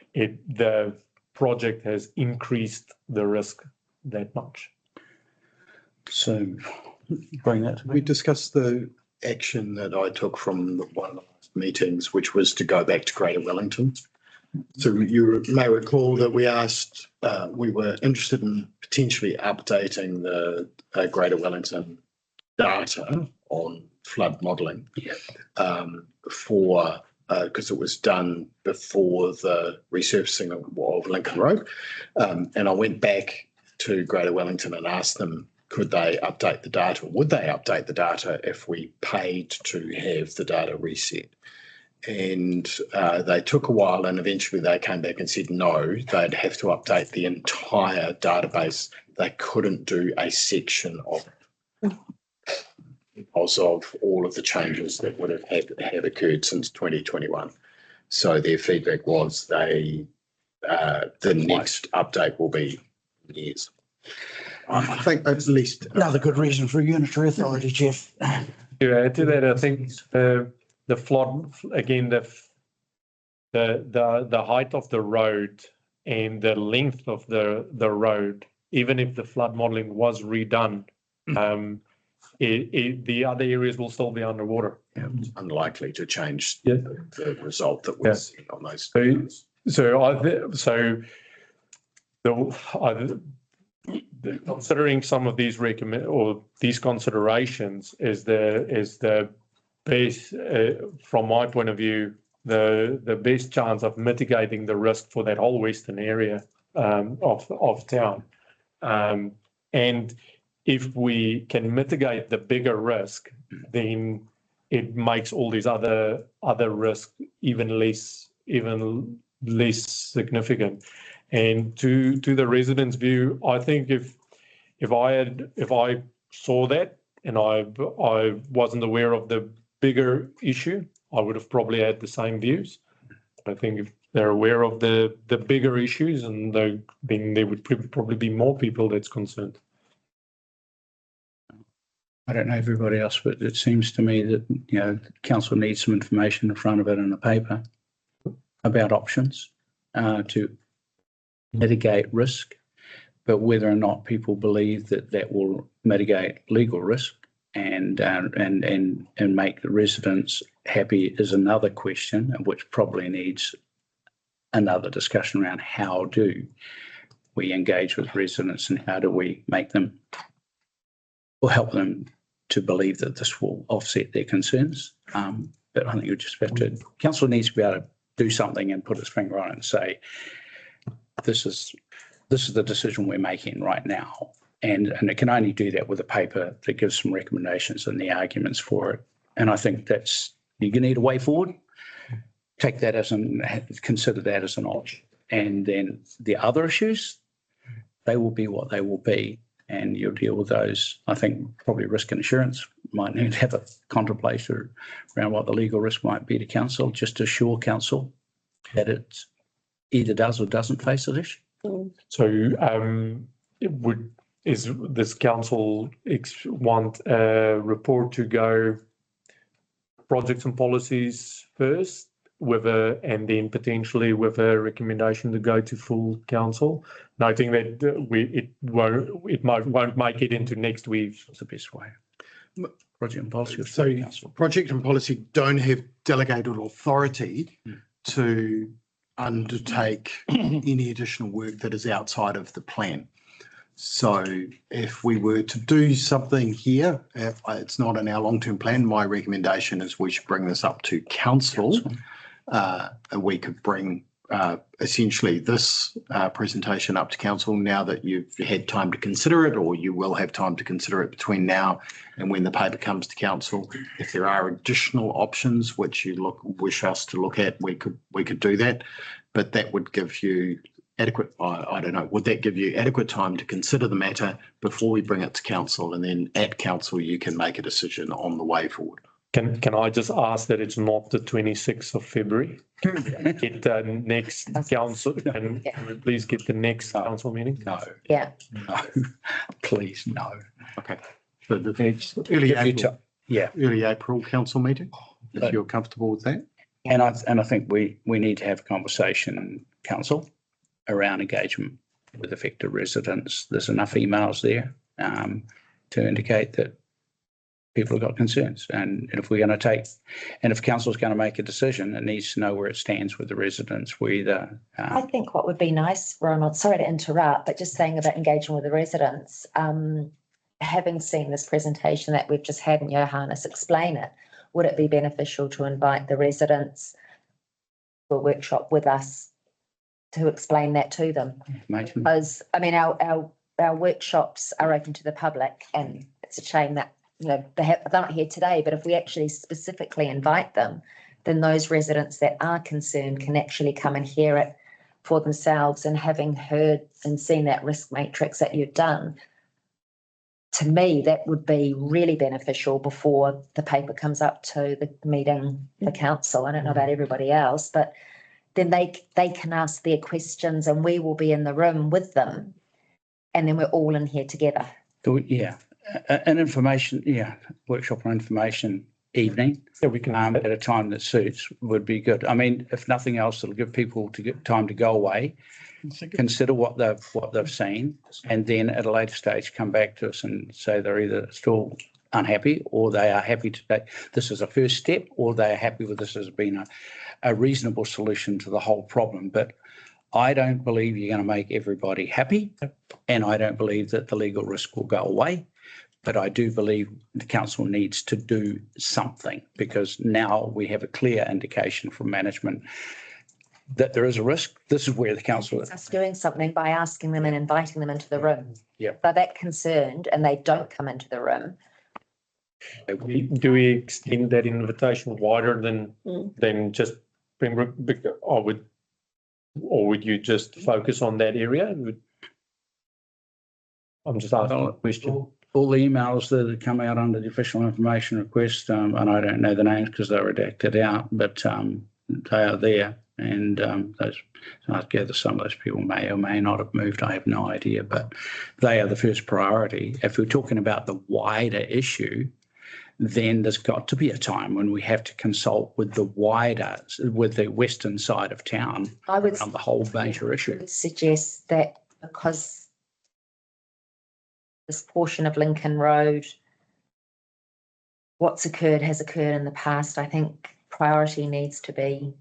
S12: the project has increased the risk that much.
S1: So bring that to
S13: We discussed the action that I took from one of the last meetings, which was to go back to Greater Wellington. So you may recall that we asked, we were interested in potentially updating the Greater Wellington data on flood modelling because it was done before the resurfacing of Lincoln Road. And I went back to Greater Wellington and asked them could they update the data? Would they update the data if we paid to have the data reset? And they took a while, and eventually they came back and said no, they'd have to update the entire database. They couldn't do a section of it because of all of the changes that would have occurred since 2021. So their feedback was the next update will be years.
S2: I think at least
S8: Another good reason for a unitary authority, Jeff.
S12: To add to that, I think the flood, again, the height of the road and the length of the road, even if the flood modelling was redone, the other areas will still be underwater.
S13: Yeah, it's unlikely to change
S12: Yeah.
S13: the result that we're seeing on those.
S12: Considering some of these these considerations is the best, from my point of view, the best chance of mitigating the risk for that whole western area of town. And if we can mitigate the bigger risk, then it makes all these other risks even less significant. And to the residents' view, I think if I saw that and I wasn't aware of the bigger issue, I would have probably had the same views. I think if they're aware of the bigger issues, and then there would probably be more people that's concerned.
S1: I don't know everybody else, but it seems to me that, you know, council needs some information in front of it in the paper about options to mitigate risk, but whether or not people believe that will mitigate legal risk and make the residents happy is another question, which probably needs another discussion around how do we engage with residents and how do we make them or help them to believe that this will offset their concerns. But I think you just have to, council needs to be able to do something and put its finger on it and say, this is the decision we're making right now. And it can only do that with a paper that gives some recommendations and the arguments for it. And I think that's, you're going to need a way forward. Take that consider that as an option. And then the other issues, they will be what they will be. And you'll deal with those. I think probably risk and insurance might need to have a contemplation around what the legal risk might be to council, just to assure council that it either does or doesn't face an issue.
S12: So is this council want a report to go projects and policies first and then potentially with a recommendation to go to full council, noting that it won't make it into next week.
S1: That's the best way. Project and policy.
S2: So project and policy don't have delegated authority to undertake any additional work that is outside of the plan. So if we were to do something here, it's not in our long-term plan, my recommendation is we should bring this up to council. We could bring essentially this presentation up to council now that you've had time to consider it, or you will have time to consider it between now and when the paper comes to council. If there are additional options which you wish us to look at, we could do that, but that would give you adequate, I don't know, would that give you adequate time to consider the matter before we bring it to council, and then at council you can make a decision on the way forward?
S12: Can I just ask that it's not the 26th of February? Get the next council, and please get the next council meeting?
S1: No.
S3: Yeah.
S1: No. Please, no.
S2: Okay. So the early April,
S1: yeah,
S2: early April council meeting, if you're comfortable with that.
S1: And I think we need to have a conversation in council around engagement with affected residents. There's enough emails there to indicate that people have got concerns. And if we're going to if council is going to make a decision, it needs to know where it stands with the residents.
S3: I think what would be nice, Ronald, sorry to interrupt, but just saying about engaging with the residents, having seen this presentation that we've just had and Johannes explain it, would it be beneficial to invite the residents to a workshop with us to explain that to them?
S1: Information.
S3: Because, I mean, our our workshops are open to the public, and it's a shame that, they're not here today, but if we actually specifically invite them, then those residents that are concerned can actually come and hear it for themselves. And having heard and seen that risk matrix that you've done, to me, that would be really beneficial before the paper comes up to the meeting, the council. I don't know about everybody else, but then they can ask their questions and we will be in the room with them. And then we're all in here together.
S1: Yeah, an information, workshop on information evening.
S12: Yeah, we can.
S1: At a time that suits would be good. I mean, if nothing else, it'll give people to get time to go away, consider what they've seen, and then at a later stage come back to us and say they're either still unhappy or they are happy to take this as a first step, or they are happy with this as being a reasonable solution to the whole problem. But I don't believe you're going to make everybody happy, and I don't believe that the legal risk will go away. But I do believe the council needs to do something, because now we have a clear indication from management that there is a risk. This is where the council is.
S3: Us doing something by asking them and inviting them into the room.
S1: Yeah.
S3: If they're that concerned and they don't come into the room.
S12: Do we extend that invitation wider than just Pembroke? Or would you just focus on that area? I'm just asking a question.
S1: All the emails that have come out under the official information request, and I don't know the names because they're redacted out, but they are there. And I gather some of those people may or may not have moved. I have no idea, but they are the first priority. If we're talking about the wider issue, then there's got to be a time when we have to consult with the western side of town around the whole major issue.
S3: I would suggest that because this portion of Lincoln Road, what's occurred has occurred in the past, I think priority needs to be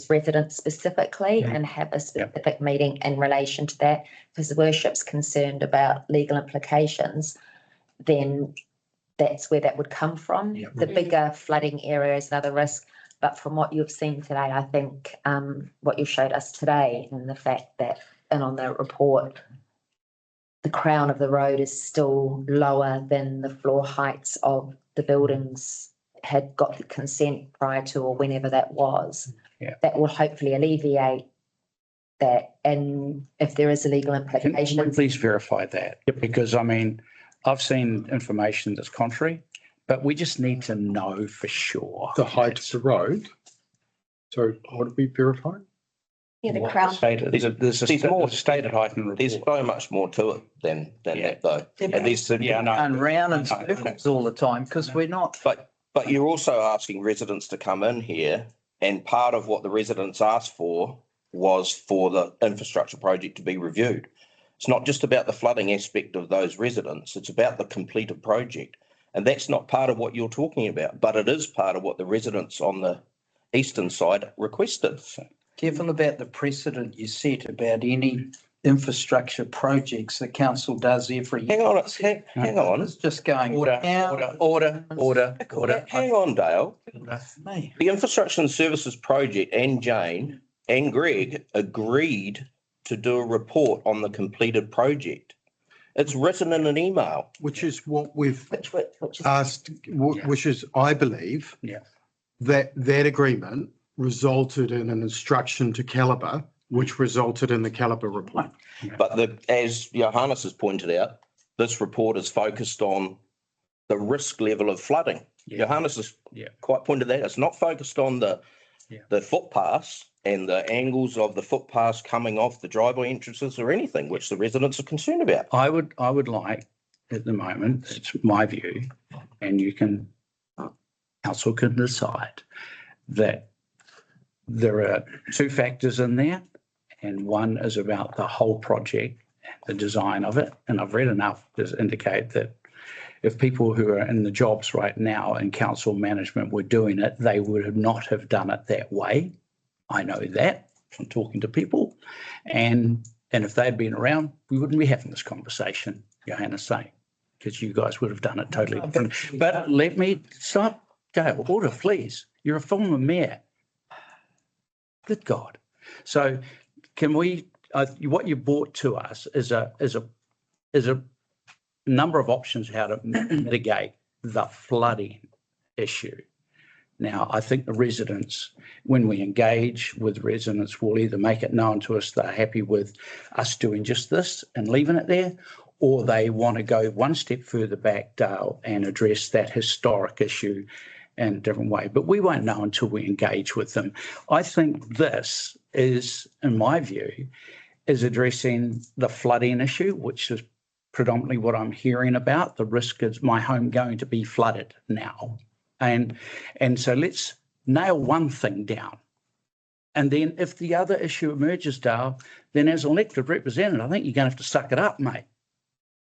S3: residents specifically and have a specific meeting in relation to that, because the worship's concerned about legal implications, then that's where that would come from. The bigger flooding area is another risk, but from what you've seen today, I think what you showed us today and the fact that, and on the report, the crown of the road is still lower than the floor heights of the buildings had got the consent prior to, or whenever that was. That will hopefully alleviate that. And if there is a legal implication.
S1: Can you please verify that? Because I mean, I've seen information that's contrary, but we just need to know for sure.
S2: The height of the road. So what did we verify?
S7: Yeah, the crown.
S1: There's a stated height in the report.
S9: There's so much more to it than that though. And there's
S8: And round in circles all the time, because we're not.
S9: But you're also asking residents to come in here, and part of what the residents asked for was for the infrastructure project to be reviewed. It's not just about the flooding aspect of those residents, it's about the completed project. And that's not part of what you're talking about, but it is part of what the residents on the eastern side requested.
S8: Careful about the precedent you set about any infrastructure projects the council does every year.
S9: Hang on.
S8: It's just going
S1: Order.
S9: Hang on, Dale. The Infrastructure and Services Project and Jane and Greg agreed to do a report on the completed project. It's written in an email.
S2: Which is what we've
S3: Which is
S2: asked, which is, I believe, that agreement resulted in an instruction to Calibre, which resulted in the Calibre report.
S9: But as Johannes has pointed out, this report is focused on the risk level of flooding. Johannes has quite pointed that. It's not focused on the footpaths and the angles of the footpaths coming off the driveway entrances or anything, which the residents are concerned about.
S1: I would like, at the moment, it's my view, and you can, council can decide that there are two factors in there, and one is about the whole project, the design of it. And I've read enough to indicate that if people who are in the jobs right now in council management were doing it, they would not have done it that way. I know that from talking to people. And if they'd been around, we wouldn't be having this conversation, Johannes say, because you guys would have done it totally different. But let me stop, Gail, order, please. You're a former mayor. Good God. So can we what you brought to us is a number of options how to mitigate the flooding issue. Now, I think the residents, when we engage with residents, will either make it known to us they're happy with us doing just this and leaving it there, or they want to go one step further back, Dale, and address that historic issue in a different way. But we won't know until we engage with them. I think this is, in my view, is addressing the flooding issue, which is predominantly what I'm hearing about. The risk is my home going to be flooded now. And so let's nail one thing down. And then if the other issue emerges, Dale, then as an elected representative, I think you're going to have to suck it up, mate.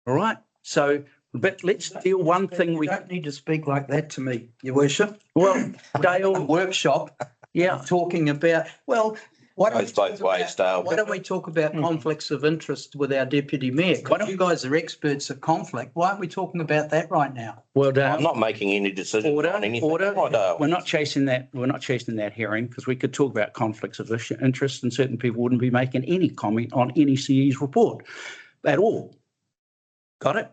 S1: All right? So, but let's deal one thing.
S8: You don't need to speak like that to me, Your Worship.
S1: Well, Dale.
S8: Workshop.
S1: Yeah.
S8: Talking about, well, why don't,
S9: Goes both ways, Dale.
S8: why don't we talk about conflicts of interest with our deputy mayor? Because you guys are experts at conflict. Why aren't we talking about that right now?
S1: Well, Dale.
S9: I'm not making any decisions on anything.
S1: Order.
S9: Come on, Dale.
S1: We're not chasing that. We're not chasing that hearing because we could talk about conflicts of interest and certain people wouldn't be making any comment on any CE's report at all. Got it?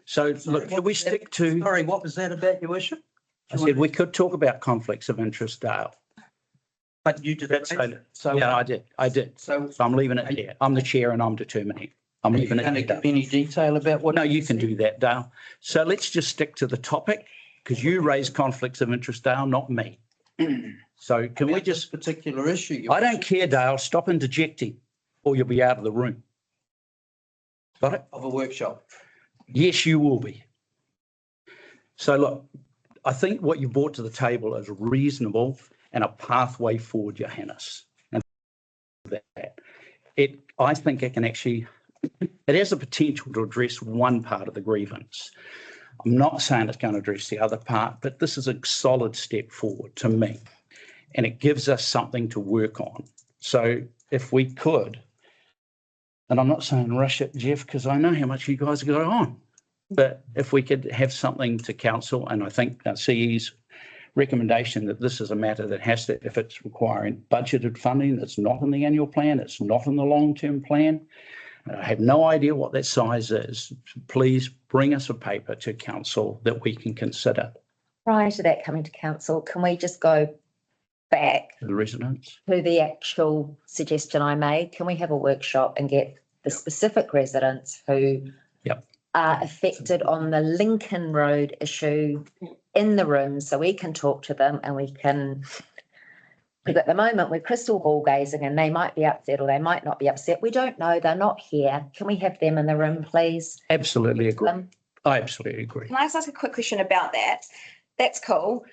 S1: So look, can we stick to?
S8: Sorry, what was that about, Your Worship?
S1: I said we could talk about conflicts of interest, Dale.
S8: But you did.
S1: So yeah, I did. So I'm leaving it there. I'm the chair and I'm determining. I'm leaving it
S8: Going to
S1: there.
S8: give any detail about what?
S1: No, you can do that, Dale. So let's just stick to the topic because you raise conflicts of interest, Dale, not me. So can we just
S8: particular issue?
S1: I don't care, Dale. Stop interjecting or you'll be out of the room. Got it?
S8: Of a workshop.
S1: Yes, you will be. So look, I think what you brought to the table is reasonable and a pathway forward, Johannes. And that I think it can actually, it has the potential to address one part of the grievance. I'm not saying it's going to address the other part, but this is a solid step forward to me. And it gives us something to work on. So if we could, and I'm not saying rush it, Jeff, because I know how much you guys go on. But if we could have something to council, and I think CE's recommendation that this is a matter that has to, if it's requiring budgeted funding, that's not in the annual plan, it's not in the long-term plan. I have no idea what that size is. Please bring us a paper to council that we can consider.
S3: Prior to that coming to council, can we just go back
S1: To the residents.
S3: to the actual suggestion I made? Can we have a workshop and get the specific residents who are affected on the Lincoln Road issue in the room so we can talk to them and we can, because at the moment we're crystal ball gazing and they might be upset or they might not be upset. We don't know. They're not here. Can we have them in the room, please?
S1: Absolutely agree. I absolutely agree.
S7: Can I just ask a quick question about that? That's cool.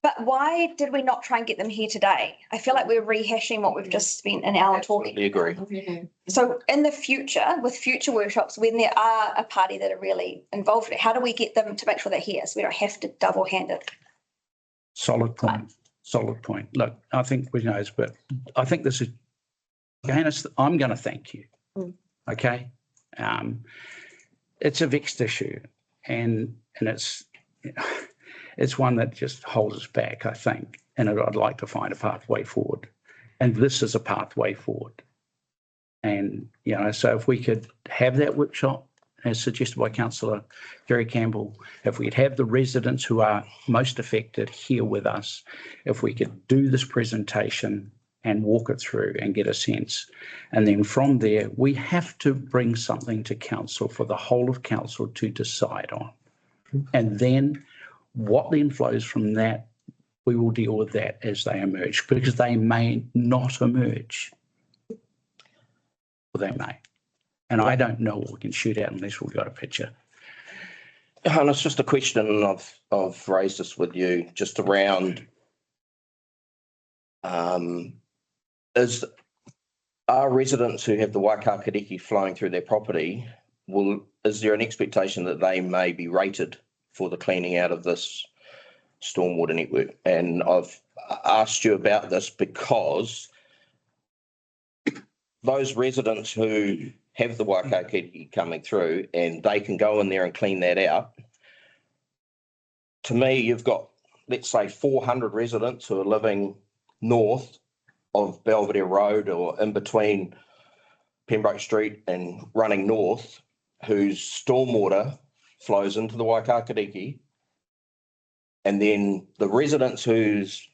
S7: But why did we not try and get them here today? I feel like we're rehashing what we've just spent an hour talking.
S9: Absolutely agree.
S7: So in the future, with future workshops, when there are a party that are really involved, how do we get them to make sure they're here so we don't have to double hand it?
S1: Solid point. Solid point. Look, I think we know, but I think this is, Johannes, I'm going to thank you. Okay. It's a vexed issue and it's one that just holds us back, I think, and I'd like to find a pathway forward. And this is a pathway forward. And, so if we could have that workshop, as suggested by Councillor Jerry Campbell, if we'd have the residents who are most affected here with us, if we could do this presentation and walk it through and get a sense. And then from there, we have to bring something to council for the whole of council to decide on. And then what then flows from that, we will deal with that as they emerge, because they may not emerge. Or they may. And I don't know what we can shoot out unless we've got a picture.
S9: And it's just a question, and I've raised this with you, just around are residents who have the Waikakariki flowing through their property, is there an expectation that they may be rated for the cleaning out of this stormwater network? And I've asked you about this because those residents who have the Waikakariki coming through and they can go in there and clean that out, to me, you've got, let's say, 400 residents who are living north of Belvedere Road or in between Pembroke Street and running north, whose stormwater flows into the Waikakiriki. And then the residents who's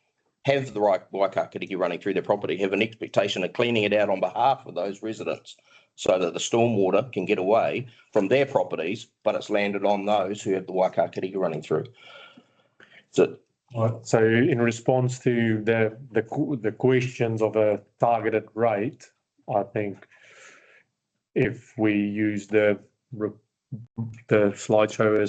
S9: have the Waikakiriki running through their property have an expectation of cleaning it out on behalf of those residents so that the stormwater can get away from their properties, but it's landed on those who have the Waikakiriki running through. So
S12: So in response to the questions of a targeted rate, I think if we use the slideshow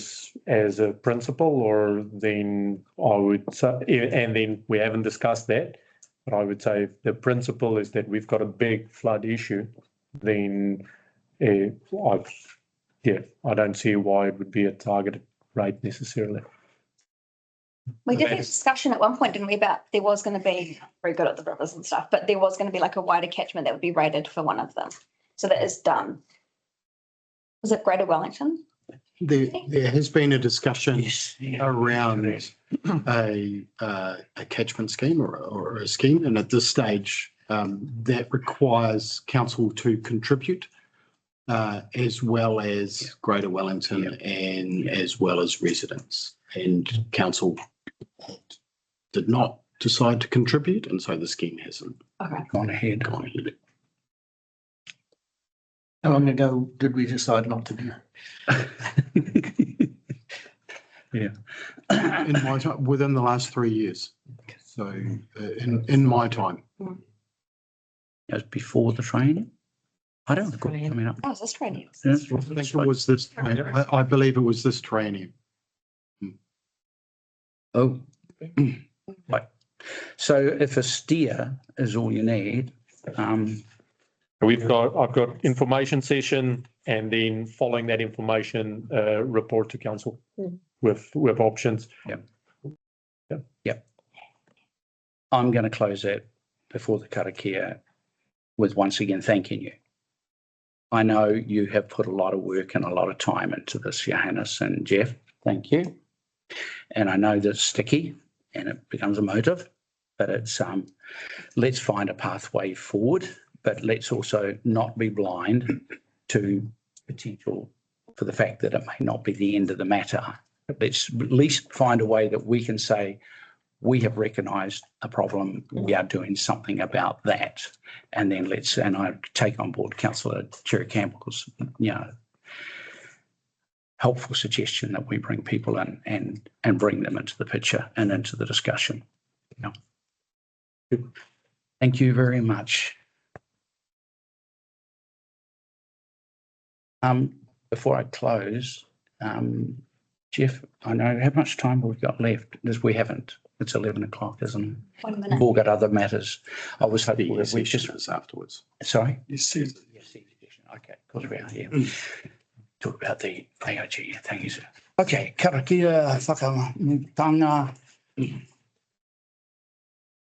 S12: as a principle, or then I would say, and then we haven't discussed that, but I would say if the principle is that we've got a big flood issue, then I don't see why it would be a targeted rate necessarily.
S7: We did have a discussion at one point, didn't we, about there was going to be, very good at the rivers and stuff, but there was going to be like a wider catchment that would be rated for one of them. So that is done. Was it Greater Wellington?
S2: There has been a discussion
S1: Yes.
S2: around a catchment scheme or a scheme, and at this stage, that requires council to contribute, as well as Greater Wellington and as well as residents. And council did not decide to contribute, and so the scheme hasn't
S1: Gone ahead.
S2: gone ahead.
S8: How long ago did we decide not to do?
S2: In my time, within the last 3 years. So in my time.
S1: It was before the training. I don't recall coming up.
S7: Oh, is this training?
S2: I think it was this, I believe it was this training.
S1: Oh. Right. So if a steer is all you need,
S12: I've got information session, and then following that information, report to council with options.
S1: I'm going to close that before the karakia with once again thanking you. I know you have put a lot of work and a lot of time into this, Johannes and Jeff. Thank you. And I know that it's sticky and it becomes a motive, but it's let's find a pathway forward, but let's also not be blind to potential for the fact that it may not be the end of the matter. Let's at least find a way that we can say, we have recognised a problem, we are doing something about that. And then and I take on board Councillor Cherry Campbell's, helpful suggestion that we bring people in and bring them into the picture and into the discussion. Thank you very much. Before I close, Jeff, I know how much time we've got left, because we haven't. It's 11 o'clock, isn't it?
S7: 1 minute.
S1: We've all got other matters. I was hoping we just
S2: afterwards.
S1: Sorry?
S10: Yes,
S1: Yes, okay, because we are here. Talk about the AOG. Thank you, sir. Okay, karakia whakamutanga.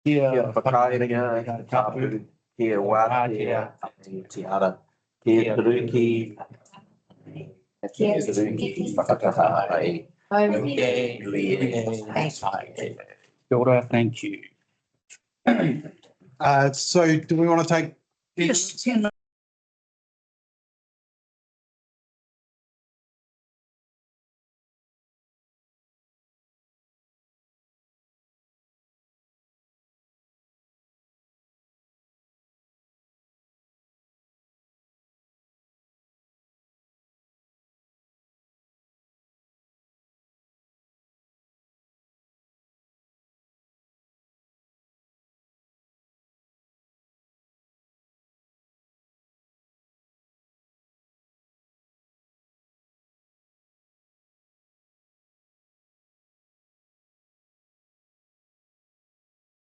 S9: Kia whakaerenga, tapu, kia wātea, te ara, kia taruki, kia taruki, whakataha,
S1: Kia ora, thank you.
S2: So do we want to take?
S1: Yes, 10